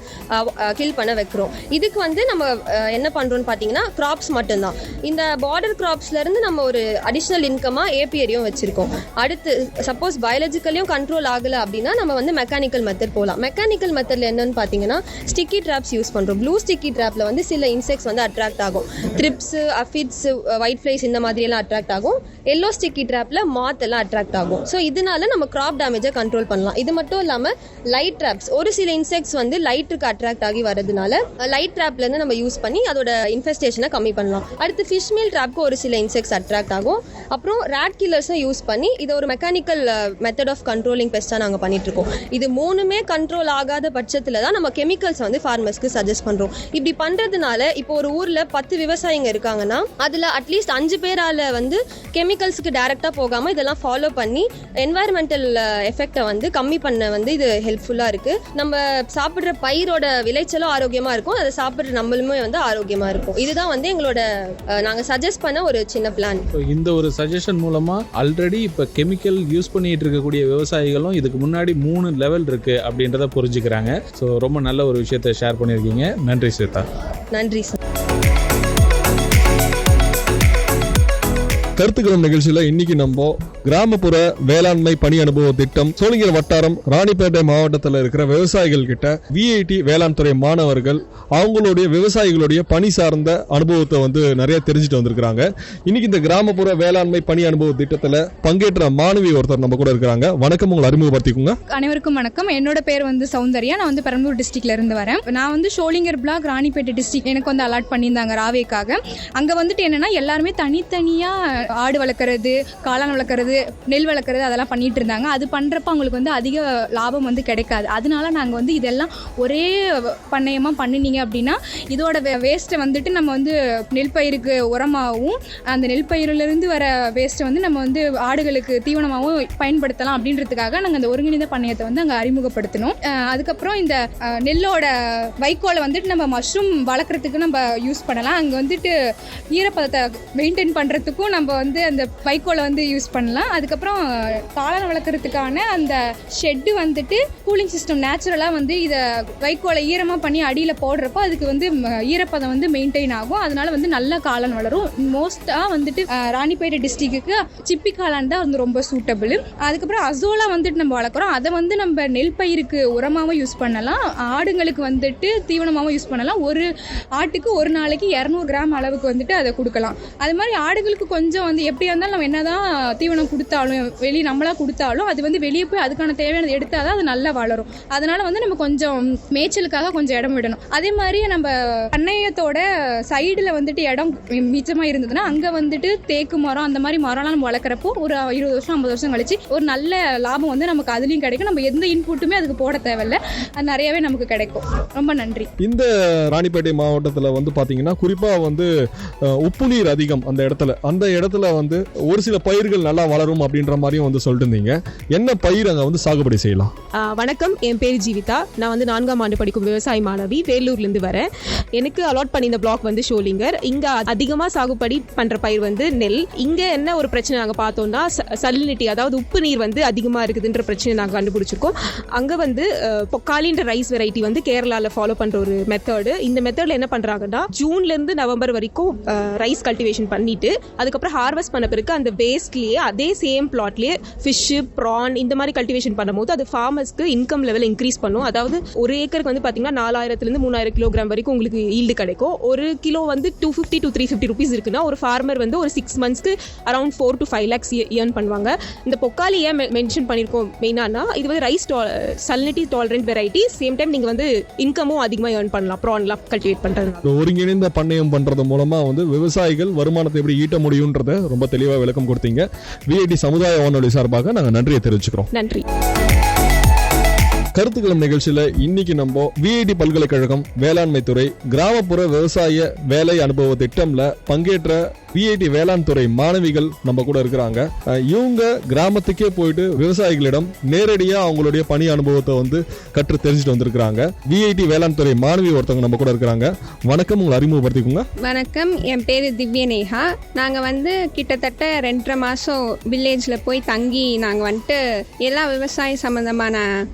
கில் பண்ண வைக்கிறோம். இதுக்கு வந்து நம்ம என்ன பண்ணுறோம்னு பார்த்தீங்கன்னா, கிராப்ஸ் மட்டும்தான். இந்த பார்டர் கிராப்ஸ்லேருந்து நம்ம ஒரு அடிஷ்னல் இன்கமாக ஏபியரியும் வச்சுருக்கோம். அடுத்து சப்போஸ் பயாலஜிக்கலையும் கண்ட்ரோல் ஆகலை அப்படின்னா நம்ம வந்து மெக்கானிக்கல் மெத்தட் போகலாம். மெக்கானிக்கல் மெத்தடில் என்னன்னு பார்த்தீங்கன்னா, ஸ்டிக்கி ட்ராப்ஸ் யூஸ் பண்ணுறோம். ப்ளூ ஸ்டிக்கி ட்ராப்பில் வந்து சில இன்செக்ட்ஸ் வந்து அட்ராக்ட் ஆகும். த்ரிப்ஸு, அஃபிட்ஸ், ஒயிட் ஃப்ளைஸ் இந்த மாதிரியெல்லாம் அட்ராக்ட் ஆகும். எல்லோ ஸ்டிக்கி ட்ராப்பில் மாத் எல்லாம் அட்ராக்ட் ஆகும். ஸோ இதனால நம்ம கிராப் டேமேஜை கண்ட்ரோல் பண்ணலாம். இது மட்டும் இல்லாமல் லைட் ட்ராப்ஸ், ஒரு சில இன்செக்ட்ஸ் வந்து லைட்டுக்கு அட்ராக்ட் ஆகி வரதுனால லைட் ட்ராப்லேருந்து நம்ம யூஸ் பண்ணி அதோட இன்ஃபெஸ்டேஷனை கம்மி பண்ணலாம். அடுத்து ஃபிஷ் மீல் ட்ராப்க்கு ஒரு சில இன்செக்ட்ஸ் அட்ராக்ட் ஆகும். அப்புறம் ரேட் கில்லர்ஸை யூஸ் பண்ணி இதை ஒரு மெக்கானிக்கல் மெத்தட் ஆஃப் கண்ட்ரோலிங் பெஸ்ட்டாக நாங்கள் பண்ணிட்டுருக்கோம். இது 3மே கண்ட்ரோல் ஆகாத பட்சத்தில் தான் நம்ம கெமிக்கல்ஸ் வந்து ஃபார்மர்ஸ்க்கு சஜஸ்ட் பண்ணுறோம். இப்படி பண்ணுறதுனால இப்போ ஒரு ஊரில் 10 விவசாயிங்க இருக்காங்கன்னா அதில் அட்லீஸ்ட் 5 பேரால் வந்து கெமிக்கல்ஸுக்கு டைரெக்டாக போகாமல் இதெல்லாம் ஃபாலோ பண்ணி என்வாயர்மெண்டல் எஃபெக்டை வந்து கம்மி பண்ண வந்து இது ஹெல்ப்ஃபுல்லாக இருக்குது. நம்ம சாப்பிட்ற பயிரோட விளைச்சலும் ஆரோக்கியமாக இருக்கும், அதை சாப்பிட்ற நம்மளுமே வந்து ஆரோக்கியமாக இருக்கும். இதுதான் வந்து எங்களோட நாங்கள் சஜஸ்ட் பண்ண ஒரு சின்ன பிளான். இந்த ஒரு சஜஷன் மூலமா ஆல்ரெடி இப்போ கெமிக்கல் யூஸ் பண்ணிட்டு இருக்கக்கூடிய விவசாயிகளும் இதுக்கு முன்னாடி 3 லெவல் இருக்கு அப்படின்றத புரிஞ்சுக்கிறாங்க. ஸோ ரொம்ப நல்ல ஒரு விஷயத்தை ஷேர் பண்ணியிருக்கீங்க. நன்றி ஸ்வேதா. நன்றி சார். கருத்துக்களம் நிகழ்ச்சியில இன்னைக்கு நம்ம கிராமப்புற வேளாண்மை பணி அனுபவ திட்டம் சோளிங்கர் வட்டாரம் ராணிப்பேட்டை மாவட்டத்தில் இருக்கிற விவசாயிகள் கிட்ட விஐடி வேளாண் துறை மாணவர்கள் அவங்களுடைய விவசாயிகளுடைய பணி சார்ந்த அனுபவத்தை வந்து நிறைய தெரிஞ்சுட்டு வந்திருக்காங்க. இன்னைக்கு இந்த கிராமப்புற வேளாண்மை பணி அனுபவ திட்டத்தில் பங்கேற்ற மாணவி ஒருத்தர் நம்ம கூட இருக்கிறாங்க. வணக்கம், உங்களை அறிமுகப்படுத்திக்கோங்க. அனைவருக்கும் வணக்கம். என்னோட பேர் வந்து சௌந்தர்யா. நான் வந்து பெரம்பலூர் டிஸ்ட்ரிக்ட்ல இருந்து வரேன். நான் வந்து ஷோலிங்கர் பிளாக் ராணிப்பேட்டை டிஸ்ட்ரிக்ட் எனக்கு வந்து அலாட் பண்ணியிருந்தாங்க ராவேக்காக. அங்கே வந்துட்டு என்னன்னா எல்லாருமே தனித்தனியாக ஆடு வளர்க்குறது, காளான் வளர்க்குறது, நெல் வளர்க்குறது அதெல்லாம் பண்ணிட்டு இருந்தாங்க. அது பண்ணுறப்ப அவங்களுக்கு வந்து அதிக லாபம் வந்து கிடைக்காது. அதனால நாங்கள் வந்து இதெல்லாம் ஒரே பண்ணையமாக பண்ணினீங்க அப்படின்னா இதோட வேஸ்ட்டை வந்துட்டு நம்ம வந்து நெல் பயிருக்கு உரமாகவும் அந்த நெல் பயிரிலிருந்து வர வேஸ்ட்டை வந்து நம்ம வந்து ஆடுகளுக்கு தீவனமாகவும் பயன்படுத்தலாம் அப்படின்றதுக்காக நாங்கள் அந்த ஒருங்கிணைந்த பண்ணையத்தை வந்து அங்கே அறிமுகப்படுத்தினோம். அதுக்கப்புறம் இந்த நெல்லோட வைக்கோலை வந்துட்டு நம்ம மஷ்ரூம் வளர்க்குறதுக்கு நம்ம யூஸ் பண்ணலாம். அங்கே வந்துட்டு ஈரப்பதத்தை மெயின்டைன் பண்ணுறதுக்கும் நம்ம வந்து அந்த வைக்கோலை வந்து யூஸ் பண்ணலாம். அதுக்கப்புறம் காளான் வளர்க்குறதுக்கான அந்த ஷெட்டு வந்துட்டு கூலிங் சிஸ்டம் நேச்சுரலாக வந்து இதை வைக்கோலை ஈரமாக பண்ணி அடியில் போடுறப்போ அதுக்கு வந்து ஈரப்பதம் வந்து மெயின்டைன் ஆகும். அதனால வந்து நல்ல காளான் வளரும். மோஸ்ட்டாக வந்துட்டு ராணிப்பேட்டை டிஸ்ட்ரிக்ட்டுக்கு சிப்பி காளான் தான் வந்து ரொம்ப சூட்டபிள். அதுக்கப்புறம் அசோலா வந்துட்டு நம்ம வளர்க்குறோம். அதை வந்து நம்ம நெல் பயிருக்கு உரமாகவும் யூஸ் பண்ணலாம், ஆடுங்களுக்கு வந்துட்டு தீவனமாகவும் யூஸ் பண்ணலாம். ஒரு ஆட்டுக்கு ஒரு நாளைக்கு 200 கிராம் அளவுக்கு வந்துட்டு அதை கொடுக்கலாம். அது மாதிரி ஆடுகளுக்கு கொஞ்சம் வந்து எப்படியா இருந்தாலும் நம்ம என்னதான் தீவனம் கொடுத்தாலும் வெளியே நம்மளாக கொடுத்தாலும் அது வந்து வெளியே போய் அதுக்கான தேவையானது எடுத்தால் தான் அது நல்லா வளரும். அதனால வந்து நம்ம கொஞ்சம் மேய்ச்சலுக்காக கொஞ்சம் இடம் விடணும். அதே மாதிரி நம்ம பண்ணையத்தோட சைடில் வந்துட்டு இடம் மிச்சமாக இருந்ததுன்னா அங்கே வந்துட்டு தேக்கு மரம் அந்த மாதிரி மரம்லாம் நம்ம வளர்க்குறப்போ ஒரு 20 வருஷம் 50 வருஷம் கழிச்சு ஒரு நல்ல லாபம் வந்து நமக்கு அதுலேயும் கிடைக்கும். நம்ம எந்த இன்புட்டுமே அதுக்கு போட தேவையில்லை, அது நிறையவே நமக்கு கிடைக்கும். ரொம்ப நன்றி. இந்த ராணிப்பேட்டை மாவட்டத்தில் வந்து பார்த்தீங்கன்னா குறிப்பாக வந்து உப்பு நீர் அதிகம் அந்த இடத்துல வந்து ஒரு சில பயிர்கள் நல்லா வளரும் அப்படின்ற மாதிரியும் வந்து சொல்லிட்டு இருந்தீங்க. என்ன பயிர் அங்கே வந்து சாகுபடி செய்யலாம்? வணக்கம், என் பேர் ஜீவிதா. நான் வந்து 4ஆம் ஆண்டு படிக்கும் விவசாய மாணவி, வேலூர்லேருந்து வரேன். எனக்கு அலாட் பண்ணி இந்த பிளாக் வந்து ஷோலிங்கர். இங்கே அதிகமாக சாகுபடி பண்ணுற பயிர் வந்து நெல். இங்கே என்ன ஒரு பிரச்சனை நாங்கள் பார்த்தோம்னா சலினிட்டி, அதாவது உப்பு நீர் வந்து அதிகமாக இருக்குதுன்ற பிரச்சனை நாங்கள் கண்டுபிடிச்சிருக்கோம். அங்கே வந்து பொக்காலின்ற ரைஸ் வெரைட்டி வந்து கேரளாவில் ஃபாலோ பண்ணுற ஒரு மெத்தடு. இந்த மெத்தடில் என்ன பண்ணுறாங்கன்னா ஜூன்லேருந்து நவம்பர் வரைக்கும் ரைஸ் கல்டிவேஷன் பண்ணிட்டு அதுக்கப்புறம் ஹார்வெஸ்ட் பண்ண பிறகு அந்த வேஸ்ட்லேயே அதே சேம் பிளாட்லேயே ஃபிஷ்ஷு ப்ரான் இந்த மாதிரி கல்டிவேஷன் பண்ணும்போது அது ஃபார்மர்ஸ்க்கு இன்கம் லெவல் இன்க்ரீஸ் பண்ணும். அதாவது ஒரு ஏக்கருக்கு வந்து பார்த்தீங்கன்னா 4000 3000 கிலோகிராம் வரைக்கும் உங்களுக்கு ஈல்டு கிடைக்கும். ஒரு கிலோ வந்து 250 to 350 rupees இருக்குன்னா ஒரு ஃபார்மர் வந்து ஒரு 6 monthsக்கு அரௌண்ட் 4 to 5 lakhs ஏர்ன் பண்ணுவாங்க. இந்த பொக்காலி ஏன் மென்ஷன் பண்ணியிருக்கோம் மெயினானா, இது வந்து rice salinity tolerant variety, same time நீங்கள் வந்து இன்கமும் அதிகமாக ஏர்ன் பண்ணலாம் ப்ரான்லாம் கல்டிவேட் பண்ணுறது. ஒருங்கிணைந்த பண்ணையம் பண்றது மூலமா வந்து விவசாயிகள் வருமானத்தை எப்படி ஈட்ட முடியும்ன்றத ரொம்ப தெளிவாக விளக்கம் கொடுத்தீங்க. விஐடி சமுதாய வானொலி சார்பாக நாங்கள் நன்றியை தெரிவிச்சுக்கிறோம். நன்றி. கருத்துக்களம் நிகழ்ச்சியில இன்னைக்கு நம்ம விஐடி பல்கலைக்கழகம் வேளாண்மை துறை கிராமப்புற விவசாய வேலை அனுபவ திட்டம்ல பங்கேற்ற விஐடி வேளாண் துறை மாணவிகள் நம்ம கூட இருக்கிறாங்க. இவங்க கிராமத்துக்கே போயிட்டு விவசாயிகளிடம் நேரடியா அவங்களுடைய பணி அனுபவத்தை வந்து கற்று தெரிஞ்சுட்டு வந்திருக்கிறாங்க. விஐடி வேளாண் துறை மாணவி ஒருத்தவங்க நம்ம கூட இருக்கிறாங்க. வணக்கம், உங்களை அறிமுகப்படுத்திக்கோங்க. வணக்கம், என் பேர் திவ்யநேகா. நாங்கள் வந்து கிட்டத்தட்ட 2.5 மாதம் வில்லேஜில் போய் தங்கி நாங்கள் வந்துட்டு எல்லா விவசாய சம்மந்தமான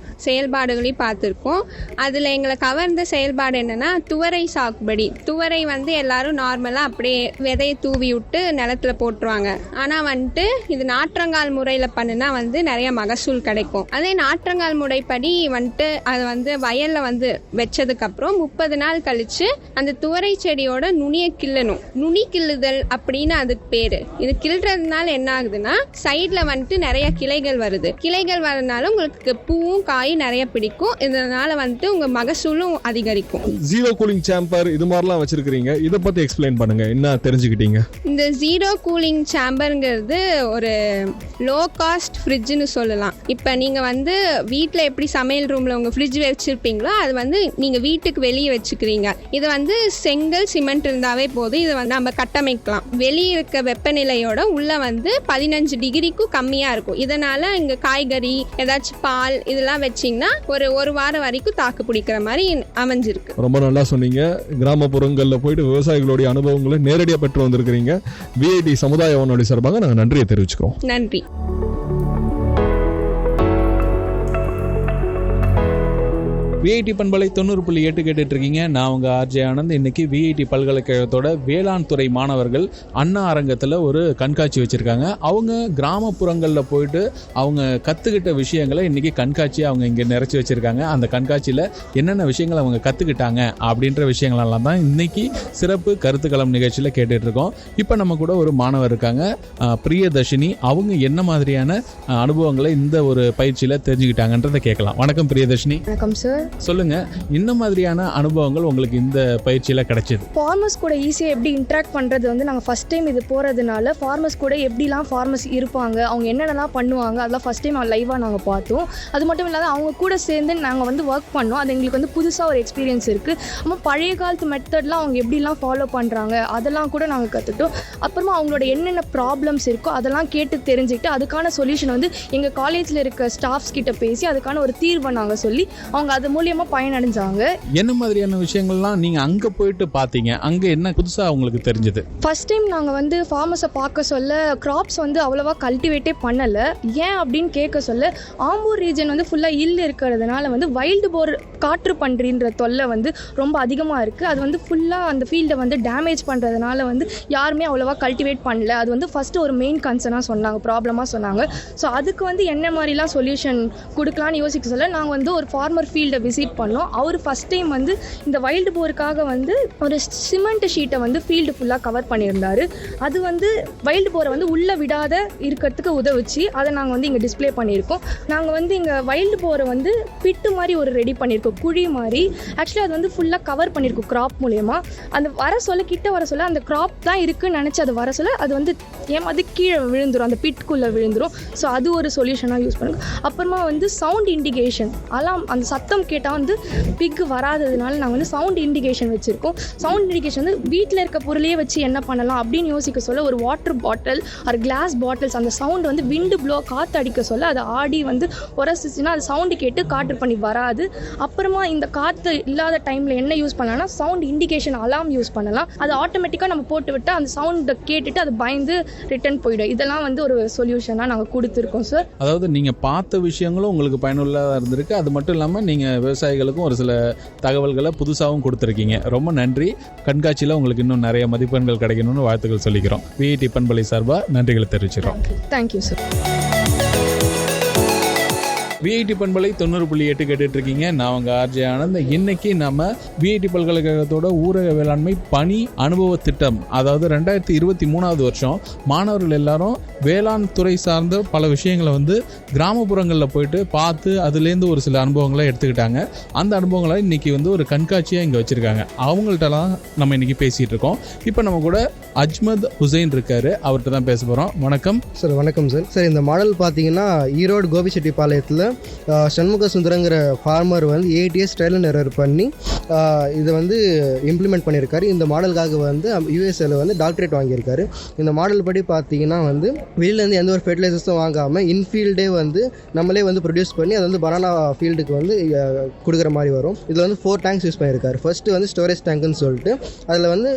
செயல்பாடுகளையும் பார்த்துருக்கோம். அதில் எங்களை கவர்ந்த செயல்பாடு என்னென்னா துவரை சாகுபடி. துவரை வந்து எல்லாரும் நார்மலாக அப்படியே விதையை தூவி விட்டு நிலத்துல போட்டுருவாங்க. ஆனால் வந்துட்டு இது நாற்றங்கால் முறையில் பண்ணுனா வந்து நிறைய மகசூல் கிடைக்கும். அதே நாற்றங்கால் முறைப்படி வந்துட்டு அது வந்து வயலில் வந்து வச்சதுக்கப்புறம் 30 நாள் கழித்து அந்த துவரை செடியோட நுனியை கிள்ளணும். நுனி கிள்ளுதல் அப்படின்னு அதுக்கு பேர். இது கிள்றதுனால என்ன ஆகுதுன்னா சைடில் வந்துட்டு நிறைய கிளைகள் வருது. கிளைகள் வரதுனால உங்களுக்கு பூவும் காயும் நிறைய பிடிக்கும். இதனால வந்துட்டு உங்கள் மகசூலும் அதிகரிக்கும். ஜீரோ கூலிங் சேம்பர் இது மாதிரிலாம் வச்சிருக்கிறீங்க, இதை பற்றி எக்ஸ்பிளைன் பண்ணுங்க, என்ன தெரிஞ்சுக்கிட்டீங்க? இந்த ஜீரோ கூலிங் சேம்பருங்கிறது ஒரு லோ காஸ்ட் ஃப்ரிட்ஜுன்னு சொல்லலாம். இப்போ நீங்கள் வந்து வீட்டில் எப்படி சமையல் ரூமில் உங்கள் ஃப்ரிட்ஜ் வச்சுருப்பீங்களோ அது வந்து நீங்கள் வீட்டுக்கு வெளியே வச்சுக்கிறீங்க. இது வந்து செங்கல் சிமெண்ட் இருந்தாவே போதும். இதை வந்து நம்ம கட்டமைக்கலாம். வெளியே இருக்க வெப்பநிலையோட உள்ளே வந்து 15 டிகிரிக்கும் கம்மியாக இருக்கும். இதனால் இங்கே காய்கறி ஏதாச்சும் பால் இதெல்லாம் வச்சிங்கன்னா ஒரு வாரம் வரைக்கும் தாக்கு பிடிக்கிற மாதிரி அமைஞ்சிருக்கு. ரொம்ப நல்லா சொன்னீங்க. கிராமப்புறங்களில் போயிட்டு விவசாயிகளுடைய அனுபவங்களை நேரடியாக பெற்று வந்திருக்கிறீங்க. விஐடி சமுதாய வானொலி சார்பாக நாங்கள் நன்றியை தெரிவிச்சுக்கிறோம். நன்றி. விஐடி பண்பலை 90.8 கேட்டுட்டு இருக்கீங்க. நான் உங்க ஆர்ஜே ஆனந்த். இன்னைக்கு விஐடி பல்கலைக்கழகத்தோட வேளாண் துறை மாணவர்கள் அண்ணா அரங்கத்தில் ஒரு கண்காட்சி வச்சிருக்காங்க. அவங்க கிராமப்புறங்களில் போயிட்டு அவங்க கற்றுக்கிட்ட விஷயங்களை இன்னைக்கு கண்காட்சியை அவங்க இங்கே நிறைச்சி வச்சிருக்காங்க. அந்த கண்காட்சியில் என்னென்ன விஷயங்களை அவங்க கற்றுக்கிட்டாங்க அப்படின்ற விஷயங்களெல்லாம் தான் இன்னைக்கு சிறப்பு கருத்துக்களம் நிகழ்ச்சியில் கேட்டுட்டு இருக்கோம். இப்போ நம்ம கூட ஒரு மாணவர் இருக்காங்க, பிரியதர்ஷினி. அவங்க என்ன மாதிரியான அனுபவங்களை இந்த ஒரு பயிற்சியில் தெரிஞ்சுக்கிட்டாங்கன்றதை கேட்கலாம். வணக்கம் பிரியதர்ஷினி. வணக்கம் சார். சொல்லுங்க, என்ன மாதிரியான அனுபவங்கள் உங்களுக்கு இந்த பயிற்சியில் கிடைச்சது? ஃபார்மர்ஸ் கூட ஈஸியாக எப்படி இன்ட்ராக்ட் பண்ணுறது வந்து நாங்கள் ஃபஸ்ட் டைம் இது போகிறதுனால ஃபார்மர்ஸ் கூட எப்படிலாம் ஃபார்மர்ஸ் இருப்பாங்க, அவங்க என்னென்னலாம் பண்ணுவாங்க, அதெல்லாம் ஃபஸ்ட் டைம் லைவாக நாங்கள் பார்த்தோம். அது மட்டும் இல்லாத அவங்க கூட சேர்ந்து நாங்கள் வந்து ஒர்க் பண்ணோம். அது எங்களுக்கு வந்து புதுசாக ஒரு எக்ஸ்பீரியன்ஸ் இருக்குது. அப்புறமா பழைய காலத்து மெத்தட்லாம் அவங்க எப்படிலாம் ஃபாலோ பண்ணுறாங்க அதெல்லாம் கூட நாங்கள் கற்றுட்டோம். அப்புறமா அவங்களோட என்னென்ன ப்ராப்ளம்ஸ் இருக்கோ அதெல்லாம் கேட்டு தெரிஞ்சுக்கிட்டு அதுக்கான சொல்யூஷன் வந்து எங்கள் காலேஜில் இருக்க ஸ்டாஃப்ஸ் கிட்ட பேசி அதுக்கான ஒரு தீர்வை நாங்கள் சொல்லி அவங்க அது மூலியமா பயனடைஞ்சாங்க. என்ன மாதிரியான விஷயங்கள்லாம் நீங்க அங்க போயிட்டு பாத்தீங்க? அங்க என்ன புதுசா உங்களுக்கு தெரிஞ்சது? ஃபர்ஸ்ட் டைம் நாங்க வந்து ஃபார்மர்ஸை பார்க்க சொல்ல கிராப்ஸ் வந்து அவ்வளவா கல்டிவேட்டே பண்ணல. ஏன் அப்படின்னு கேட்க சொல்ல ஆம்பூர் ரீஜன் வந்து ஃபுல்லா ஹில் இருக்கிறதுனால வந்து வைல்டு போர் காற்று பன்றின்ற தொல்லை வந்து ரொம்ப அதிகமாக இருக்குது. அது வந்து ஃபுல்லாக அந்த ஃபீல்டை வந்து டேமேஜ் பண்ணுறதுனால வந்து யாருமே அவ்வளோவா கல்டிவேட் பண்ணல. அது வந்து ஃபஸ்ட்டு ஒரு மெயின் கன்சர்னாக சொன்னாங்க, ப்ராப்ளமாக சொன்னாங்க. ஸோ அதுக்கு வந்து என்ன மாதிரிலாம் சொல்யூஷன் கொடுக்கலான்னு யோசிக்க சொல்ல நாங்கள் வந்து ஒரு ஃபார்மர் ஃபீல்டை விசிட் பண்ணோம். அவர் ஃபஸ்ட் டைம் வந்து இந்த வைல்டு போருக்காக வந்து ஒரு சிமெண்ட் ஷீட்டை வந்து ஃபீல்டு ஃபுல்லாக கவர் பண்ணியிருந்தார். அது வந்து வைல்டு போரை வந்து உள்ளே விடாத இருக்கிறதுக்கு உதவுச்சு. அதை நாங்கள் வந்து இங்கே டிஸ்பிளே பண்ணியிருக்கோம். நாங்கள் வந்து இங்கே வைல்டு போரை வந்து பிட்டு மாதிரி ஒரு ரெடி பண்ணியிருக்கோம், குழி மாதிரி. ஆக்சுவலி அது வந்து ஃபுல்லாக கவர் பண்ணியிருக்கோம் கிராப் மூலயமா. அந்த வர சொல்ல கிட்ட வர சொல்ல அந்த கிராப் தான் இருக்குன்னு நினச்சி அது வர சொல்ல அது வந்து ஏமாது கீழே விழுந்துடும், அந்த பிட்குள்ளே விழுந்துடும். ஸோ அது ஒரு சொல்யூஷனாக யூஸ் பண்ணுங்க. அப்புறமா வந்து சவுண்ட் இண்டிகேஷன், அலாம் அந்த சத்தம் கேட்டால் வந்து பிக் வராததுனால நாங்கள் வந்து சவுண்ட் இண்டிகேஷன் வச்சுருக்கோம். சவுண்ட் இண்டிகேஷன் வந்து வீட்டில் இருக்க பொருளையே வச்சு என்ன பண்ணலாம் அப்படின்னு யோசிக்க சொல்ல ஒரு வாட்டர் பாட்டில் ஒரு கிளாஸ் பாட்டில்ஸ் அந்த சவுண்ட் வந்து விண்டு ப்ளோ காற்று அடிக்க சொல்ல அது ஆடி வந்து உரசிச்சுன்னா அது சவுண்டு கேட்டு காற்று பண்ணி வராது. அப்புறமா இந்த காற்று இல்லாத டைமில் என்ன யூஸ் பண்ணலாம்னா சவுண்ட் இண்டிகேஷன் அலாம் யூஸ் பண்ணலாம். அது ஆட்டோமேட்டிக்காக நம்ம போட்டு விட்டு அந்த சவுண்டை கேட்டுட்டு அது பயந்து ரிட்டர்ன் போயிடும். இதெல்லாம் வந்து ஒரு சொல்யூஷனாக நாங்கள் கொடுத்துருக்கோம் சார். அதாவது நீங்கள் பார்த்த விஷயங்களும் உங்களுக்கு பயனுள்ளதாக இருந்திருக்கு. அது மட்டும் இல்லாமல் நீங்கள் விவசாயிகளுக்கும் ஒரு சில தகவல்களை புதுசாகவும் கொடுத்துருக்கீங்க. ரொம்ப நன்றி. கண்காட்சியில் உங்களுக்கு இன்னும் நிறைய மதிப்பெண்கள் கிடைக்கணும்னு வாழ்த்துக்கள் சொல்லிக்கிறோம். விஐடி பண்பலை சார்பாக நன்றிகளை தெரிவிச்சிடறோம். Thank you sir. விஐடி பண்பலை 90.8 கேட்டுட்டு இருக்கீங்க. நான் உங்கள் ஆர்ஜே ஆனந்த். இன்னைக்கு நம்ம விஐடி பல்கலைக்கழகத்தோட ஊரக வேளாண்மை பணி அனுபவ திட்டம், அதாவது 2023 வருஷம் மாணவர்கள் எல்லாரும் வேளாண் துறை சார்ந்த பல விஷயங்களை வந்து கிராமப்புறங்களில் போயிட்டு பார்த்து அதுலேருந்து ஒரு சில அனுபவங்களை எடுத்துக்கிட்டாங்க. அந்த அனுபவங்களை இன்னைக்கு வந்து ஒரு கண்காட்சியாக இங்கே வச்சுருக்காங்க. அவங்கள்ட்டலாம் நம்ம இன்னைக்கு பேசிகிட்டு இருக்கோம். இப்போ நம்ம கூட அஜ்மத் ஹுசைன் இருக்காரு, அவர்கிட்ட தான் பேச போகிறோம். வணக்கம் சார். வணக்கம் சார். சார், இந்த மாடல் பார்த்தீங்கன்னா ஈரோடு கோபிச்செட்டிப்பாளையத்தில் சண்முக சுந்தரங்கிற ஃபார்மர் வந்து 8 இயர்ஸ் ட்ரையல் அண்ட் எரர் பண்ணி இதை வந்து இம்ப்ளிமெண்ட் பண்ணியிருக்காரு. இந்த மாடலுக்காக வந்து யூஎஸ்ஏல வந்து டாக்டரேட் வாங்கியிருக்காரு. இந்த மாடல் படி பார்த்தீங்கன்னா வந்து வெளியிலேருந்து எந்த ஒரு ஃபெர்டிலைசர்ஸும் வாங்காமல் இன்ஃபீல்டே வந்து நம்மளே வந்து ப்ரொடியூஸ் பண்ணி அதை வந்து பனானா ஃபீல்டுக்கு வந்து கொடுக்குற மாதிரி வரும். இதில் வந்து 4 டேங்க்ஸ் யூஸ் பண்ணியிருக்காரு. ஃபர்ஸ்ட்டு வந்து ஸ்டோரேஜ் டேங்க்னு சொல்லிட்டு அதில் வந்து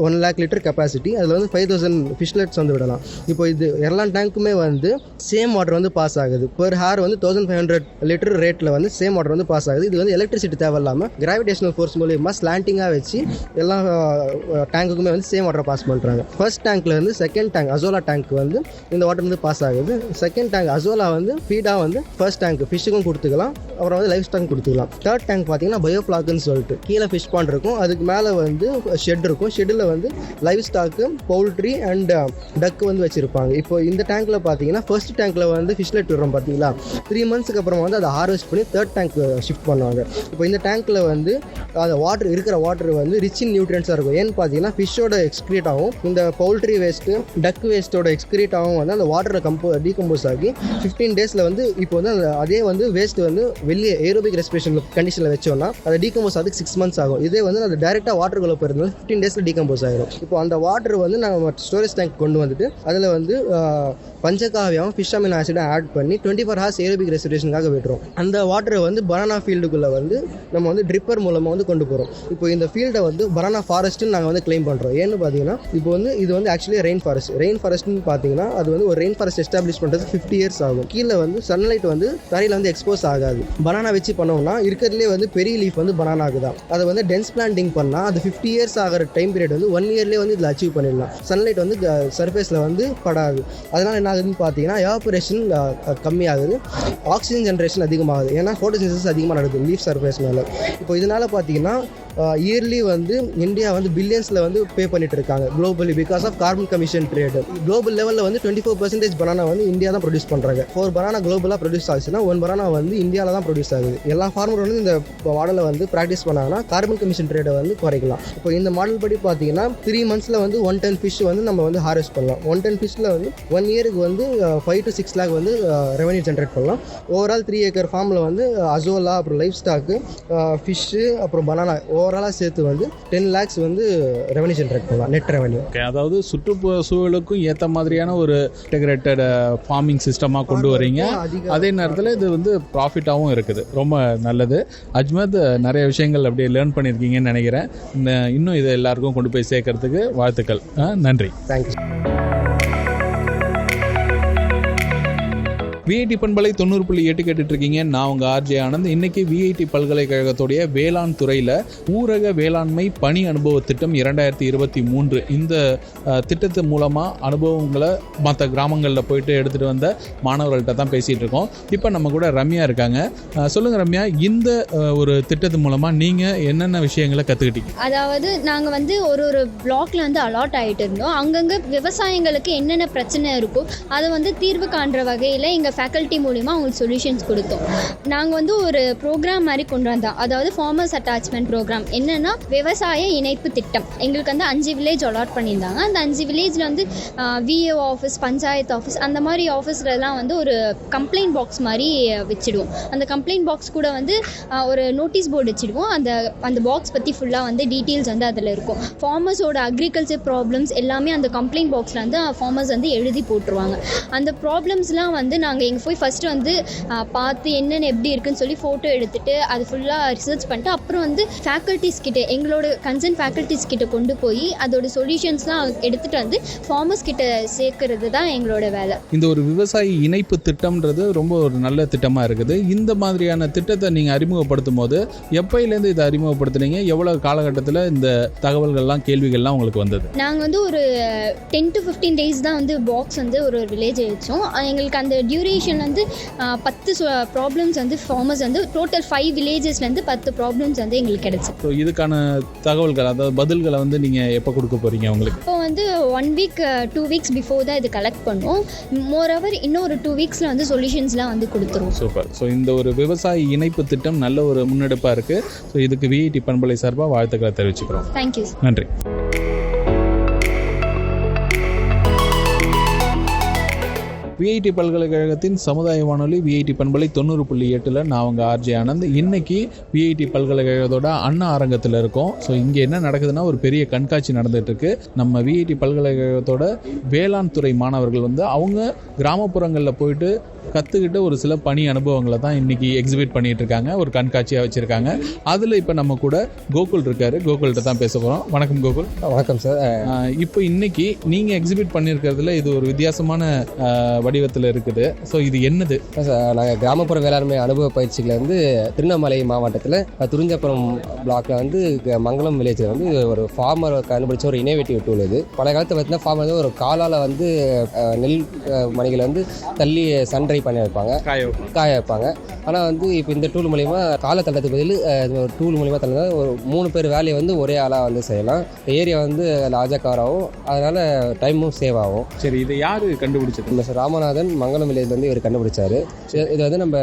1 lakh லிட்டர் கெப்பாசிட்டி, அதில் வந்து 5000 ஃபிஷ்லெட்ஸ் வந்து விடலாம். இப்போ இது எல்லா டேங்க்குமே வந்து சேம் வாட்டர் வந்து பாஸ் ஆகுது. பெர் ஹேர் வந்து 1500 லிட்டர் ரேட்டில் வந்து சேம் வாட்டர் வந்து பாஸ் ஆகுது. இது வந்து எலக்ட்ரிசிட்டி தேவையில்லாமல் கிராவிடேஷனல் ஃபோர்ஸ் மூலியமாக ஸ்லாண்டிங்காக வச்சு எல்லா டேங்குக்குமே வந்து சேம் வாட்டர் பாஸ் பண்ணுறாங்க. ஃபர்ஸ்ட் டேங்க்ல இருந்து செகண்ட் டேங்க் அசோலா டேங்க் வந்து இந்த வாட்டர் வந்து பாஸ் ஆகுது. செகண்ட் டேங்க் அசோலா வந்து ஃபீடாக வந்து ஃபர்ஸ்ட் டேங்க் ஃபிஷ்ஷுக்கும் கொடுத்துக்கலாம், அப்புறம் வந்து லைஃப் ஸ்டாக் கொடுத்துக்கலாம். தேர்ட் டேங்க் பார்த்தீங்கன்னா பயோஃப்ளாக்னு சொல்லிட்டு கீழே ஃபிஷ் பாண்ட் இருக்கும், அதுக்கு மேலே வந்து ஷெட் இருக்கும். ஷெட்டில் வந்து லைஃப் ஸ்டாக்கு, பவுல்ட்ரி அண்ட் டக்கு வந்து வச்சுருப்பாங்க. இப்போ இந்த டேங்க்கில் பார்த்தீங்கன்னா ஃபர்ஸ்ட் டேங்க்கில் வந்து ஃபிஷ்லெட் விடுறோம் பார்த்தீங்களா, 3 monthsக்கு அப்புறம் வந்து அதை ஹார்வெஸ்ட் பண்ணி தேர்ட் டேங்க் ஷிஃப்ட் பண்ணுவாங்க. இப்போ இந்த டேங்க்கில் வந்து அந்த வாட்டர் இருக்கிற வாட்டர் வந்து ரிச் இன் நியூட்ரியன்ஸாக இருக்கும். ஏன்னு பார்த்தீங்கன்னா ஃபிஷ்ஷோட எக்ஸ்க்ரீட் ஆகும், இந்த பவுல்ட்ரி வேஸ்ட்டு, டக் வேஸ்ட்டோட எக்ஸ்க்ரீட் ஆகும் வந்து அந்த வாட்டரில் டீகம்போஸ் ஆகி 15 daysல வந்து இப்போ வந்து அதே வந்து வேஸ்ட் வந்து வெளியே ஏரோபிக் ரெஸ்பிரேஷன் கண்டிஷனில் வச்சோம்னா அதை டீகம்போஸ் ஆகுது 6 months ஆகும். இதே வந்து அது டேரெக்டாக வாட்டருக்குள்ளே போயிருந்தாலும் 15 daysல டீகம்போஸ் ஆகிடும். இப்போ அந்த வாட்டர் வந்து நம்ம ஸ்டோரேஜ் டேங்க் கொண்டு வந்துட்டு அதில் வந்து பஞ்சகாவியம், ஃபிஷ் அமினோ ஆசிடை ஆட் பண்ணி 24 hours ஏரோபிக் ரெஸ்பிரேஷனுக்காக விட்டுரும். அந்த வாட்டரை வந்து பனானா ஃபீல்டுக்குள்ளே வந்து நம்ம வந்து ட்ரிப்பர் மூலமாக வந்து கொண்டு போகிறோம். இப்போ இந்த ஃபீல்டை வந்து பனானா ஃபாரஸ்ட்டுன்னு நாங்கள் வந்து கிளைம் பண்ணுறோம். ஏன்னு பார்த்தீங்கன்னா இப்போ வந்து இது வந்து ஆக்சுவலி ரெயின் ஃபாரஸ்ட்னு பார்த்தீங்கன்னா அது வந்து ஒரு ரெயின் ஃபாரஸ்ட் எஸ்டாப்ளிஷ் பண்ணுறது 50 years ஆகும். கீழே வந்து சன்லைட் வந்து தரையில் வந்து எக்ஸ்போஸ் ஆகாது. பனானா வச்சு பண்ணோம்னா இருக்கிறதுலே வந்து பெரிய லீஃப் வந்து பனானா ஆகுதான். அதை வந்து டென்ஸ் பிளான்டிங் பண்ணால் அது 50 years ஆகிற டைம் பீரியட் வந்து 1 yearலேயே வந்து இதில் அச்சீவ் பண்ணிடலாம். சன்லைட் வந்து சர்ஃபேஸில் வந்து படாது. அதனால் என்ன ஆகுதுன்னு பார்த்தீங்கன்னா எவாபரேஷன் கம்மியாகுது, ஆக்சிஜன் ஜென்ரேஷன் அதிகமாகுது. ஏன்னா ஃபோட்டோசிந்தசிஸ் அதிகமாக நடக்குது லீஃப் சர்ஃபேஸ் மேலே. இப்போ இதனால் பார்த்தீங்கன்னா இயர்லி வந்து இந்தியா வந்து பில்லியன்ஸில் வந்து பே பண்ணிட்டு இருக்காங்க globally because of carbon emission trade. Global லெவலில் வந்து 24% பனானா வந்து இந்தியா தான் ப்ரொடியூஸ் பண்ணுறாங்க. 4 பனானா குளோபலாக ப்ரொடியூஸ் ஆகுச்சுன்னா 1 பனானா வந்து இந்தியாவில் தான் ப்ரொடியூஸ் ஆகுது. எல்லா ஃபார்மரும் வந்து இந்த மாடலை வந்து ப்ராக்டிஸ் பண்ணாங்கன்னா கார்பன் கமிஷன் ட்ரேடை வந்து குறைக்கலாம். இப்போ இந்த மாடல் படி பார்த்தீங்கன்னா 3 monthsல வந்து 1 ton ஃபிஷ் வந்து நம்ம வந்து ஹார்வெஸ்ட் பண்ணலாம். 1 ton ஃபிஷ்ஷில் வந்து 1 yearக்கு வந்து 5 to 6 lakh வந்து ரெவன்யூ ஜென்ரேட் பண்ணலாம். ஓவரால் 3 acre ஃபார்மில் வந்து அசோலா, அப்புறம் லைஃப் ஸ்டாக்கு, ஃபிஷ்ஷு, அப்புறம் பனானா ஓவராலாக சேர்த்து வந்து 10 lakhs வந்து ரெவன்யூ ஜென்ரேட் பண்ணலாம், நெட் ரெவன்யூ. அதாவது சுற்றுப்புற சூழலுக்கும் ஏற்ற மாதிரியான ஒரு இன்டெகிரேட்டட் ஃபார்மிங் சிஸ்டமாக கொண்டு வரீங்க. அதே நேரத்தில் இது வந்து ப்ராஃபிட்டாகவும் இருக்குது. ரொம்ப நல்லது அஜ்மத். நிறைய விஷயங்கள் அப்படியே லேர்ன் பண்ணியிருக்கீங்கன்னு நினைக்கிறேன். இன்னும் இதை எல்லாருக்கும் கொண்டு போய் சேர்க்கறதுக்கு வாழ்த்துக்கள். நன்றி. தேங்க்யூ. விஐடி பண்பலை 90.8 கேட்டுட்டு இருக்கீங்க. நான் உங்கள் ஆர்ஜே ஆனந்த். இன்னைக்கு விஐடி பல்கலைக்கழகத்துடைய வேளாண் துறையில் ஊரக வேளாண்மை பணி அனுபவ திட்டம் 2023 இந்த திட்டத்து மூலமாக அனுபவங்களை மற்ற கிராமங்களில் போயிட்டு எடுத்துகிட்டு வந்த மாணவர்கள்ட்ட தான் பேசிகிட்டு இருக்கோம். இப்போ நம்ம கூட ரம்யா இருக்காங்க. சொல்லுங்கள் ரம்யா, இந்த ஒரு திட்டத்து மூலமாக நீங்கள் என்னென்ன விஷயங்களை கற்றுக்கிட்டீங்க? அதாவது நாங்கள் வந்து ஒரு பிளாக்ல வந்து அலாட் ஆகிட்டு இருந்தோம். அங்கங்கே விவசாயிங்களுக்கு என்னென்ன பிரச்சனை இருக்கோ அதை வந்து தீர்வு காண்ற வகையில் எங்கள் ஃபேக்கல்ட்டி மூலிமா அவங்களுக்கு சொல்யூஷன்ஸ் கொடுத்தோம். நாங்கள் வந்து ஒரு ப்ரோக்ராம் மாதிரி கொண்டு வந்தோம். அதாவது ஃபார்மர்ஸ் அட்டாச்மெண்ட் ப்ரோக்ராம். என்னென்னா விவசாய இணைப்பு திட்டம். எங்களுக்கு வந்து 5 வில்லேஜ் அலாட் பண்ணியிருந்தாங்க. அந்த 5 வில்லேஜில் வந்து விஏஓ ஆஃபீஸ், பஞ்சாயத்து ஆஃபீஸ், அந்த மாதிரி ஆஃபீஸ்லலாம் வந்து ஒரு கம்ப்ளைண்ட் பாக்ஸ் மாதிரி வச்சுடுவோம். அந்த கம்ப்ளைண்ட் பாக்ஸ் கூட வந்து ஒரு நோட்டீஸ் போர்டு வச்சுடுவோம். அந்த பாக்ஸ் பற்றி ஃபுல்லாக வந்து டீட்டெயில்ஸ் வந்து அதில் இருக்கும். ஃபார்மர்ஸோட அக்ரிகல்ச்சர் ப்ராப்ளம்ஸ் எல்லாமே அந்த கம்ப்ளைண்ட் பாக்ஸில் வந்து ஃபார்மர்ஸ் வந்து எழுதி போட்டுருவாங்க. அந்த ப்ராப்ளம்ஸ்லாம் வந்து நாங்கள் நாங்கள் இங்கே போய் ஃபஸ்ட்டு வந்து பார்த்து என்னென்ன எப்படி இருக்குன்னு சொல்லி ஃபோட்டோ எடுத்துகிட்டு அது ஃபுல்லாக ரிசர்ச் பண்ணிட்டு அப்புறம் வந்து ஃபேக்கல்ட்டிஸ் கிட்டே எங்களோட கன்சர்ன் ஃபேக்கல்ட்டிஸ் கிட்ட கொண்டு போய் அதோட சொல்யூஷன்ஸ்லாம் எடுத்துகிட்டு வந்து ஃபார்மர்ஸ் கிட்ட சேர்க்கறது தான் எங்களோட வேலை. இந்த ஒரு விவசாயி இணைப்பு திட்டம்ன்றது ரொம்ப ஒரு நல்ல திட்டமாக இருக்குது. இந்த மாதிரியான திட்டத்தை நீங்கள் அறிமுகப்படுத்தும் போது எப்பயிலேருந்து இதை அறிமுகப்படுத்துனீங்க? எவ்வளோ காலகட்டத்தில் இந்த தகவல்கள்லாம் கேள்விகள்லாம் உங்களுக்கு வந்தது? நாங்கள் வந்து ஒரு 10 to 15 days தான் வந்து பாக்ஸ் வந்து ஒரு வில்லேஜ் வச்சோம். எங்களுக்கு அந்த டியூரேஷன் வந்து 10 ப்ராப்ளம்ஸ் வந்து ஃபார்மர்ஸ் வந்து டோட்டல் 5 வில்லேஜஸ்லேருந்து 10 ப்ராப்ளம்ஸ் வந்து எங்களுக்கு கிடச்சி. ஸோ இதுக்கான தகவல்கள் அதாவது பதில்களை வந்து நீங்கள் எப்போ கொடுக்க போகிறீங்க அவங்களுக்கு? இப்போ வந்து 1 week 2 weeks பிஃபோர் தான் இது கலெக்ட் பண்ணுவோம். மோரோவர் இன்னும் ஒரு 2 weeksல வந்து சொல்யூஷன்ஸ்லாம் வந்து கொடுத்துருவோம். சூப்பர். ஸோ இந்த ஒரு விவசாயி இணைப்பு திட்டம் நல்ல ஒரு முன்னெடுப்பாக இருக்குது. ஸோ இதுக்கு விஐடி பண்பலை சார்பாக வாழ்த்துக்களை தெரிவிச்சுக்கிறோம். தேங்க்யூ. நன்றி. விஐடி பல்கலைக்கழகத்தின் சமுதாய வானொலி விஐடி பண்பலை 90.8 நான் உங்கள் ஆர்ஜே ஆனந்த். இன்னைக்கு விஐடி பல்கலைக்கழகத்தோட அண்ணா அரங்கத்தில் இருக்கோம். ஸோ இங்கே என்ன நடக்குதுன்னா ஒரு பெரிய கண்காட்சி நடந்துட்டு இருக்கு. நம்ம விஐடி பல்கலைக்கழகத்தோட வேளாண் துறை மாணவர்கள் வந்து அவங்க கிராமப்புறங்களில் போயிட்டு கற்றுக்கிட்ட ஒரு சில பணி அனுபவங்களை தான் இன்றைக்கி எக்ஸிபிட் பண்ணிகிட்டு இருக்காங்க. ஒரு கண்காட்சியாக வச்சுருக்காங்க. அதில் இப்போ நம்ம கூட கோகுல் இருக்கார். கோகுல்கிட்ட தான் பேச போகிறோம். வணக்கம் கோகுல். வணக்கம் சார். இப்போ இன்றைக்கி நீங்கள் எக்ஸிபிட் பண்ணியிருக்கிறதுல இது ஒரு வித்தியாசமான வடிவத்தில் இருக்குது. ஸோ இது என்னது சார்? நாங்கள் கிராமப்புற வேளாண்மை அனுபவ பயிற்சிகளை வந்து திருவண்ணாமலை மாவட்டத்தில் துறிஞ்சப்புறம் பிளாக்ல வந்து மங்களம் வில்லேஜில் வந்து ஒரு ஃபார்மர் கண்டுபிடிச்ச ஒரு இனோவேட்டிவ் டூல் இது. பழைய காலத்தில் பார்த்தீங்கன்னா ஃபார்மர் வந்து ஒரு காலால் வந்து நெல் மணிகளை வந்து தள்ளி சன்ட்ரை பண்ணி வைப்பாங்க, காய வைப்பாங்க. ஆனால் வந்து இப்போ இந்த டூல் மூலிமா காலை தள்ளத்துக்கு பதில் ஒரு டூல் மூலிமா தள்ளனா ஒரு 3 பேர் வேலையை வந்து ஒரே ஆளாக வந்து செய்யலாம். ஏரியா வந்து லார்ஜாக கவர் ஆகும், அதனால் டைமும் சேவ் ஆகும். சரி, இதை யார் கண்டுபிடிச்சது? இல்லை சார், ராமநாதன் மங்களம் வில்லேஜ்லேருந்து இவர் கண்டுபிடிச்சார். இது வந்து நம்ம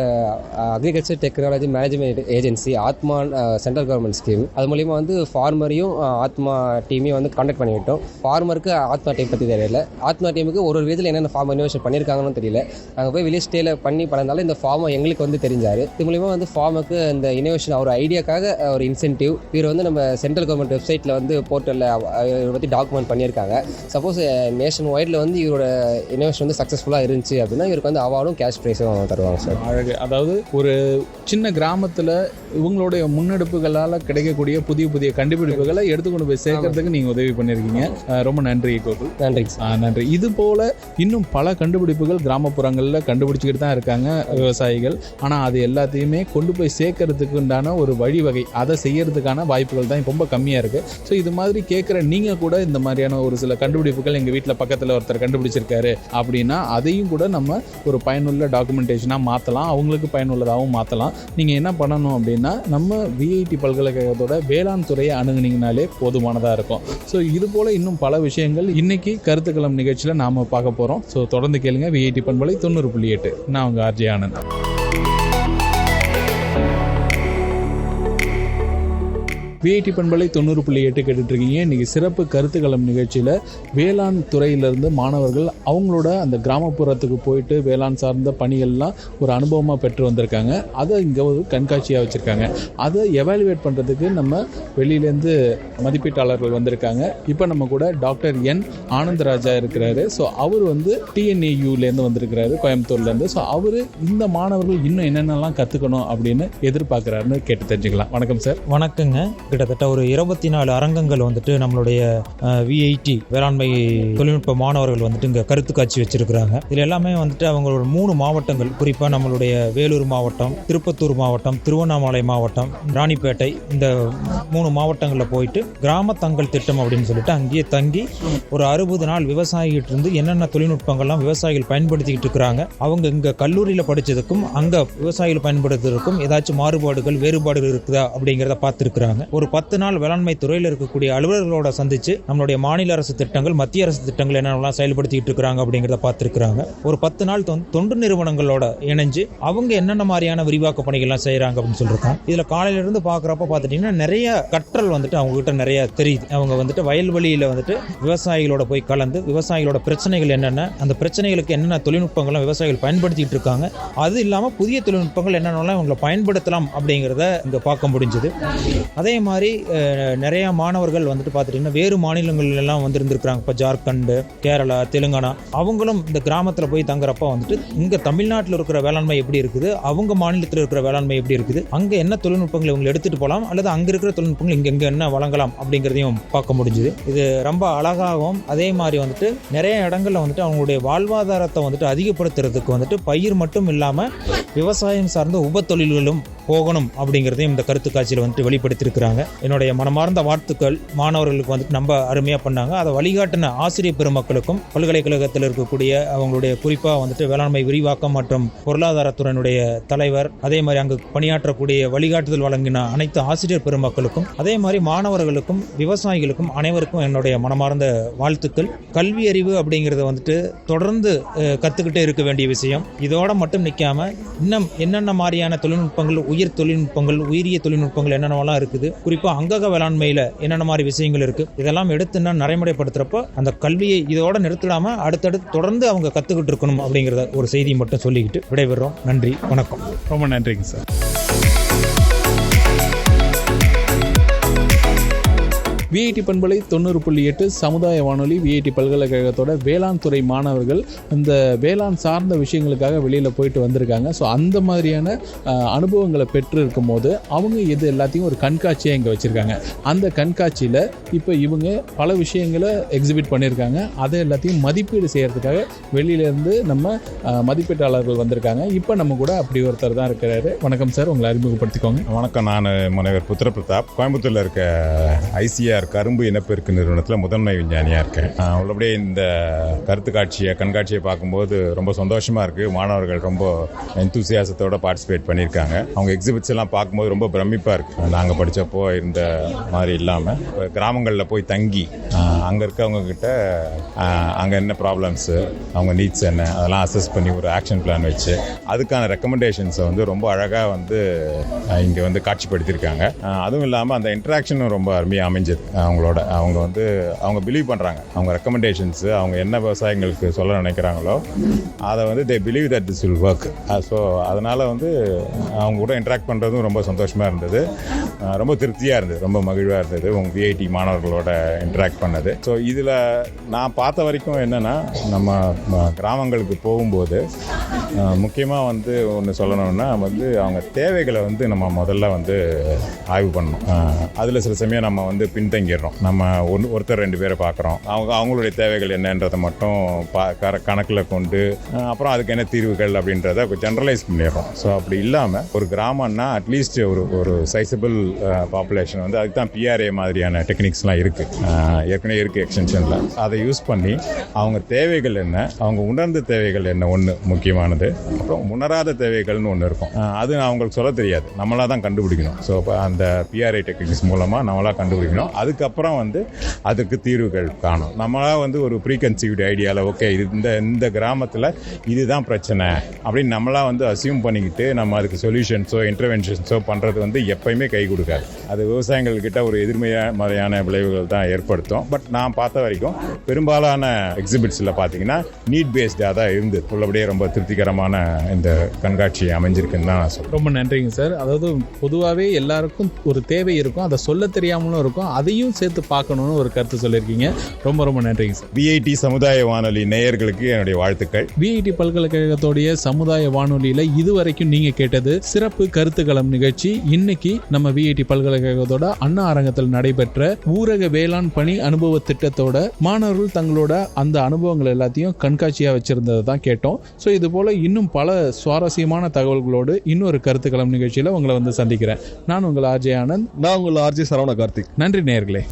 அக்ரிகல்ச்சர் டெக்னாலஜி மேனேஜ்மெண்ட் ஏஜென்சி ஆத்மா சென்ட்ரல் கவர்மெண்ட் ஸ்கீம். அது மூலிமா வந்து ஃபார்மரையும் ஆத்மா டீமையும் வந்து கான்டாக்ட் பண்ணிவிட்டோம். ஃபார்மருக்கு ஆத்மா டீம் பற்றி தெரியல, ஆத்மா டீமுக்கு ஒரு விதத்தில் என்னென்ன ஃபார்ம் இனோவேஷன் பண்ணியிருக்காங்கன்னு தெரியல. நாங்கள் போய் வில்லேஜ் ஸ்டேல பண்ணி பழந்தாலும் இந்த ஃபார்மை எங்களுக்கு வந்து தெரிஞ்சார். இது மூலிமா வந்து ஃபார்முக்கு இந்த இனோவேஷன் ஒரு ஐடியாக்காக ஒரு இன்சென்டிவ் இவர் வந்து நம்ம சென்ட்ரல் கவர்மெண்ட் வெப்சைட்டில் வந்து போர்ட்டலில் இவரை பற்றி டாக்குமெண்ட் பண்ணியிருக்காங்க. சப்போஸ் நேஷன் வைடில் வந்து இவரோட இனோவேஷன் வந்து சக்ஸஸ்ஃபுல்லாக இருந்துச்சு அப்படின்னா இவருக்கு வந்து அவார்டும் கேஷ் ப்ரைஸும் தருவாங்க சார். அழகு. அதாவது ஒரு சின்ன கிராமத்தில் இவங்களுடைய முன்னெடுப்புகளால் கிடைக்கக்கூடிய புதிய புதிய கண்டுபிடிப்புகளை எடுத்துக்கொண்டு போய் சேர்க்கறதுக்கு நீங்கள் உதவி பண்ணியிருக்கீங்க. ரொம்ப நன்றி கோகுல். நன்றி. நன்றி. இது போல் இன்னும் பல கண்டுபிடிப்புகள் கிராமப்புறங்களில் கண்டுபிடிச்சிக்கிட்டு தான் இருக்காங்க விவசாயிகள். ஆனால் அது எல்லாத்தையுமே கொண்டு போய் சேர்க்கறதுக்கு உண்டான ஒரு வழிவகை, அதை செய்யறதுக்கான வாய்ப்புகள் தான் ரொம்ப கம்மியாக இருக்குது. ஸோ இது மாதிரி கேட்குற நீங்கள் கூட இந்த மாதிரியான ஒரு சில கண்டுபிடிப்புகள் எங்கள் வீட்டில் பக்கத்தில் ஒருத்தர் கண்டுபிடிச்சிருக்காரு அப்படின்னா அதையும் கூட நம்ம ஒரு பயனுள்ள டாக்குமெண்டேஷனாக மாற்றலாம், அவங்களுக்கு பயனுள்ளதாகவும் மாற்றலாம். நீங்கள் என்ன பண்ணணும் அப்படின்னா நம்ம விஐடி பல்கலைக்கழகத்தோட வேளாண் துறையை அணுகுனீங்கனாலே போதுமானதாக இருக்கும். ஸோ இது போல் இன்னும் பல விஷயங்கள் இன்னைக்கு கருத்துக்களம் நிகழ்ச்சியில் நாம் பார்க்க போகிறோம். ஸோ தொடர்ந்து கேளுங்க விஐடி பண்பலை 90.8 நான் உங்கள் ஆர்ஜே ஆனந்த். விஐடி பண்பலை 90.8 கேட்டுட்ருக்கீங்க. இன்றைக்கி சிறப்பு கருத்துக்களம் நிகழ்ச்சியில் வேளாண் துறையிலேருந்து மாணவர்கள் அவங்களோட அந்த கிராமப்புறத்துக்கு போயிட்டு வேளாண் சார்ந்த பணிகள்லாம் ஒரு அனுபவமாக பெற்று வந்திருக்காங்க. அதை இங்கே ஒரு கண்காட்சியாக வச்சுருக்காங்க. அதை எவாலுவேட் பண்ணுறதுக்கு நம்ம வெளியிலேருந்து மதிப்பீட்டாளர்கள் வந்திருக்காங்க. இப்போ நம்ம கூட டாக்டர் என் ஆனந்தராஜா இருக்கிறாரு. ஸோ அவர் வந்து டிஎன்ஏயூலேருந்து வந்திருக்கிறாரு, கோயம்புத்தூர்லேருந்து. ஸோ அவர் இந்த மாணவர்கள் இன்னும் என்னென்னலாம் கற்றுக்கணும் அப்படின்னு எதிர்பார்க்குறாருன்னு கேட்டு தெரிஞ்சுக்கலாம். வணக்கம் சார். வணக்கங்க. கிட்டத்தட்ட ஒரு 24 அரங்கங்கள் வந்துட்டு நம்மளுடைய விஐடி வேளாண்மை தொழில்நுட்ப மாணவர்கள் வந்துட்டு இங்கே கருத்து காட்சி வச்சிருக்கிறாங்க. இதில் எல்லாமே வந்துட்டு அவங்களோட 3 மாவட்டங்கள், குறிப்பாக நம்மளுடைய வேலூர் மாவட்டம், திருப்பத்தூர் மாவட்டம், திருவண்ணாமலை மாவட்டம், ராணிப்பேட்டை, இந்த 3 மாவட்டங்களில் போயிட்டு கிராம தங்கள் திட்டம் அப்படின்னு சொல்லிட்டு அங்கேயே தங்கி ஒரு 60 நாள் விவசாயிகிட்ட இருந்து என்னென்ன தொழில்நுட்பங்கள்லாம் விவசாயிகள் பயன்படுத்திக்கிட்டு இருக்கிறாங்க, அவங்க இங்கே கல்லூரியில் படித்ததுக்கும் அங்கே விவசாயிகள் பயன்படுத்துறதுக்கும் ஏதாச்சும் மாறுபாடுகள் வேறுபாடுகள் இருக்குதா அப்படிங்கிறத பார்த்துருக்குறாங்க. ஒரு 10 நாள் வேளாண்மை துறையில் இருக்கக்கூடிய அலுவலர்களோட சந்திச்சு நம்மளுடைய மாநில அரசு திட்டங்கள், மத்திய அரசு திட்டங்கள் என்னென்னலாம் செயல்படுத்திக்கிட்டு இருக்கிறாங்க அப்படிங்கிறத பார்த்துருக்குறாங்க. ஒரு 10 நாள் தொண்டு நிறுவனங்களோட இணைஞ்சு அவங்க என்னென்ன மாதிரியான விரிவாக்க பணிகள்லாம் செய்கிறாங்க அப்படின்னு சொல்லியிருக்காங்க. இதில் காலையிலிருந்து பார்க்குறப்ப பார்த்துட்டிங்கன்னா நிறைய கற்றல் வந்துட்டு அவங்ககிட்ட நிறைய தெரியுது. அவங்க வந்துட்டு வயல்வெளியில் வந்துட்டு விவசாயிகளோட போய் கலந்து விவசாயிகளோட பிரச்சனைகள் என்னென்ன, அந்த பிரச்சனைகளுக்கு என்னென்ன தொழில்நுட்பங்கள்லாம் விவசாயிகள் பயன்படுத்திக்கிட்டு இருக்காங்க, அது இல்லாமல் புதிய தொழில்நுட்பங்கள் என்னென்னலாம் இவங்களை பயன்படுத்தலாம் அப்படிங்கிறத இங்கே பார்க்க முடிஞ்சுது. அதே மாதிரி நிறைய மாணவர்கள் வந்துட்டு பார்த்துட்டிங்கன்னா வேறு மாநிலங்கள்லாம் வந்து இருந்திருக்கிறாங்க. இப்போ ஜார்க்கண்டு, கேரளா, தெலுங்கானா, அவங்களும் இந்த கிராமத்தில் போய் தங்குறப்ப வந்துட்டு இங்கே தமிழ்நாட்டில் இருக்கிற வேளாண்மை எப்படி இருக்குது, அவங்க மாநிலத்தில் இருக்கிற வேளாண்மை எப்படி இருக்குது, அங்கே என்ன தொழில்நுட்பங்களை இவங்களை எடுத்துகிட்டு போகலாம் அல்லது அங்கே இருக்கிற தொழில்நுட்பங்கள் இங்கே என்ன வழங்கலாம் அப்படிங்கிறதையும் பார்க்க முடிஞ்சுது. இது ரொம்ப அழகாகவும் அதே மாதிரி வந்துட்டு நிறைய இடங்களில் வந்துட்டு அவங்களுடைய வாழ்வாதாரத்தை வந்துட்டு அதிகப்படுத்துறதுக்கு வந்துட்டு பயிர் மட்டும் இல்லாமல் விவசாயம் சார்ந்த உப தொழில்களும் போகணும் அப்படிங்கிறதையும் இந்த கருத்து காட்சியில் வந்துட்டு வெளிப்படுத்தியிருக்கிறாங்க. என்னுடைய மனமார்ந்த வாழ்த்துக்கள். மாணவர்களுக்கு வந்துட்டு ரொம்ப அருமையாக பண்ணாங்க. அதை வழிகாட்டின ஆசிரியர் பெருமக்களுக்கும் பல்கலைக்கழகத்தில் இருக்கக்கூடிய அவங்களுடைய குறிப்பாக வந்துட்டு வேளாண்மை விரிவாக்கம் மற்றும் பொருளாதாரத்துறையினுடைய தலைவர், அதே மாதிரி அங்கு பணியாற்றக்கூடிய வழிகாட்டுதல் வழங்கின அனைத்து ஆசிரியர் பெருமக்களுக்கும், அதே மாதிரி மாணவர்களுக்கும் விவசாயிகளுக்கும் அனைவருக்கும் என்னுடைய மனமார்ந்த வாழ்த்துக்கள். கல்வி அறிவு அப்படிங்கிறத வந்துட்டு தொடர்ந்து கற்றுக்கிட்டே இருக்க வேண்டிய விஷயம். இதோட மட்டும் நிற்காம இன்னும் என்னென்ன மாதிரியான தொழில்நுட்பங்கள், உயிர் தொழில்நுட்பங்கள், உயிரிய தொழில்நுட்பங்கள் என்னென்னலாம் இருக்குது, குறிப்பாக அங்கக வேளாண்மையில் என்னென்ன மாதிரி விஷயங்கள் இருக்குது, இதெல்லாம் எடுத்து இன்னும் நடைமுறைப்படுத்துகிறப்போ அந்த கல்வியை இதோட நிறுத்திடாமல் அடுத்தடுத்து தொடர்ந்து அவங்க கற்றுக்கிட்டு இருக்கணும் அப்படிங்கிறத ஒரு செய்தி மட்டும் சொல்லிக்கிட்டு விடைபெறுறோம். நன்றி, வணக்கம். ரொம்ப நன்றிங்க சார். விஐடி பண்பலை 90.8 சமுதாய வானொலி, விஐடி பல்கலைக்கழகத்தோட வேளாண் துறை மாணவர்கள் இந்த வேளாண் சார்ந்த விஷயங்களுக்காக வெளியில் போயிட்டு வந்திருக்காங்க. ஸோ அந்த மாதிரியான அனுபவங்களை பெற்று இருக்கும் போது அவங்க இது எல்லாத்தையும் ஒரு கண்காட்சியாக இங்கே வச்சுருக்காங்க. அந்த கண்காட்சியில் இப்போ இவங்க பல விஷயங்களை எக்ஸிபிட் பண்ணியிருக்காங்க. அதை எல்லாத்தையும் மதிப்பீடு செய்கிறதுக்காக வெளியிலேருந்து நம்ம மதிப்பீட்டாளர்கள் வந்திருக்காங்க. இப்போ நம்ம கூட அப்படி ஒருத்தர் தான் இருக்கிறாரு. வணக்கம் சார், உங்களை அறிமுகப்படுத்திக்கோங்க. வணக்கம், நான் முனைவர் புத்திர பிரதாப், கோயம்புத்தூரில் இருக்க ஐசிஆர் கரும்பு இனப்பெருக்கு நிறுவனத்தில் முதன்மை விஞ்ஞானியாக இருக்கேன். உள்ளபடியே இந்த கருத்து காட்சியை, கண்காட்சியை பார்க்கும்போது ரொம்ப சந்தோஷமாக இருக்குது. மாணவர்கள் ரொம்ப எந்தூசியாசத்தோட பார்ட்டிசிபேட் பண்ணியிருக்காங்க. அவங்க எக்ஸிபிட்ஸ் எல்லாம் பார்க்கும்போது ரொம்ப பிரமிப்பாக இருக்குது. நாங்கள் படித்தப்போ இருந்த மாதிரி இல்லாமல் கிராமங்களில் போய் தங்கி அங்கே இருக்கவங்க கிட்ட அங்கே என்ன ப்ராப்ளம்ஸு, அவங்க நீட்ஸ் என்ன, அதெல்லாம் அசஸ் பண்ணி ஒரு ஆக்ஷன் பிளான் வச்சு அதுக்கான ரெக்கமெண்டேஷன்ஸை வந்து ரொம்ப அழகாக வந்து இங்கே வந்து காட்சிப்படுத்தியிருக்காங்க. அதுவும் இல்லாமல் அந்த இன்ட்ராக்ஷனும் ரொம்ப அருமையாக அமைஞ்சது. அவங்க வந்து அவங்க பிலீவ் பண்ணுறாங்க. அவங்க ரெக்கமெண்டேஷன்ஸு, அவங்க என்ன விவசாயிகளுக்கு சொல்ல நினைக்கிறாங்களோ அதை வந்து they believe that this will work. So அதனால் வந்து அவங்க கூட இன்ட்ராக்ட் பண்ணுறதும் ரொம்ப சந்தோஷமாக இருந்தது, ரொம்ப திருப்தியாக இருந்தது, ரொம்ப மகிழ்வாக இருந்தது உங்கள் விஐடி மாணவர்களோட இன்ட்ராக்ட் பண்ணது. ஸோ இதில் நான் பார்த்த வரைக்கும் என்னென்னா, நம்ம கிராமங்களுக்கு போகும்போது முக்கியமாக வந்து ஒன்று சொல்லணும்னா வந்து அவங்க தேவைகளை வந்து நம்ம முதல்ல வந்து ஆய்வு பண்ணணும். அதில் சில சமயம் நம்ம வந்து பின்தங்கிடுறோம். நம்ம ஒருத்தர் ரெண்டு பேரை பார்க்குறோம், அவங்களுடைய தேவைகள் என்னன்றதை மட்டும் கணக்கில் கொண்டு அப்புறம் அதுக்கு என்ன தீர்வுகள் அப்படின்றத ஜென்ரலைஸ் பண்ணிடுறோம். ஸோ அப்படி இல்லாமல் ஒரு கிராமம்னா அட்லீஸ்ட் ஒரு சைசபிள் பாப்புலேஷன் வந்து அதுக்கு தான் பிஆர்ஏ மாதிரியான டெக்னிக்ஸ்லாம் இருக்குது, ஏற்கனவே இருக்குது எக்ஸ்டென்ஷனில். அதை யூஸ் பண்ணி அவங்க தேவைகள் என்ன, அவங்க உணர்ந்த தேவைகள் என்ன ஒன்று முக்கியமானது, அப்புறம் உணராத தேவைகள்னு ஒன்று இருக்கும். அது அவங்களுக்கு சொல்ல தெரியாது, நம்மளாக தான் கண்டுபிடிக்கணும். ஸோ அந்த பிஆர்ஏ டெக்னிக்ஸ் மூலமாக நம்மளாக கண்டுபிடிக்கணும். அதுக்கப்புறம் வந்து அதுக்கு தீர்வுகள் காணும். நம்மளாக வந்து ஒரு ப்ரீகன்சீவ்டு ஐடியாவில் ஓகே இது இந்த கிராமத்தில் இதுதான் பிரச்சனை அப்படின்னு நம்மளாக வந்து அசியூம் பண்ணிக்கிட்டு நம்ம அதுக்கு சொல்யூஷன்ஸோ இன்டர்வென்ஷன்ஸோ பண்ணுறது வந்து எப்பயுமே கை கொடுக்காது. அது விவசாயிகள்கிட்ட ஒரு எதிர்மறையான விளைவுகள் தான் ஏற்படுத்தும். பட் நான் பார்த்த வரைக்கும் பெரும்பாலான எக்ஸிபிட்ஸில் பார்த்தீங்கன்னா நீட் பேஸ்டாக தான் இருந்து உள்ளபடியே ரொம்ப திருப்திகரமான இந்த கண்காட்சி அமைஞ்சிருக்குன்னு தான் நான் சொல்கிறேன். ரொம்ப நன்றிங்க சார். அதாவது பொதுவாகவே எல்லாருக்கும் ஒரு தேவை இருக்கும், அதை சொல்ல தெரியாமலும் இருக்கும், அதையும் சேர்த்து பார்க்கணும்னு ஒரு கருத்து சொல்லியிருக்கீங்க. ரொம்ப ரொம்ப நன்றிங்க சார். விஐடி சமுதாய வானொலி நேயர்களுக்கு என்னுடைய வாழ்த்துக்கள். விஐடி பல்கலைக்கழகத்தோடைய சமுதாய வானொலியில் இதுவரைக்கும் நீங்கள் கேட்டது சிறப்பு கருத்துக்களம் நிகழ்ச்சி. இன்னைக்கு நம்ம விஐடி பல்கலைக்கழகத்தோட அண்ணா அரங்கத்தில் நடைபெற்ற ஊரக வேளாண் பணி அனுபவ திட்டத்தோட மாணவர்கள் தங்களோட அந்த அனுபவங்கள் எல்லாத்தையும் கண்காட்சியாக வச்சிருந்ததை தான் கேட்டோம். ஸோ இது போல இன்னும் பல சுவாரஸ்யமான தகவல்களோடு இன்னொரு கருத்துக்களம் நிகழ்ச்சியில் உங்களை வந்து சந்திக்கிறேன். நான் உங்கள் ஆர்ஜே ஆனந்த். நான் உங்கள் ஆர்ஜே சரவண கார்த்திக். நன்றி நேயர்களே.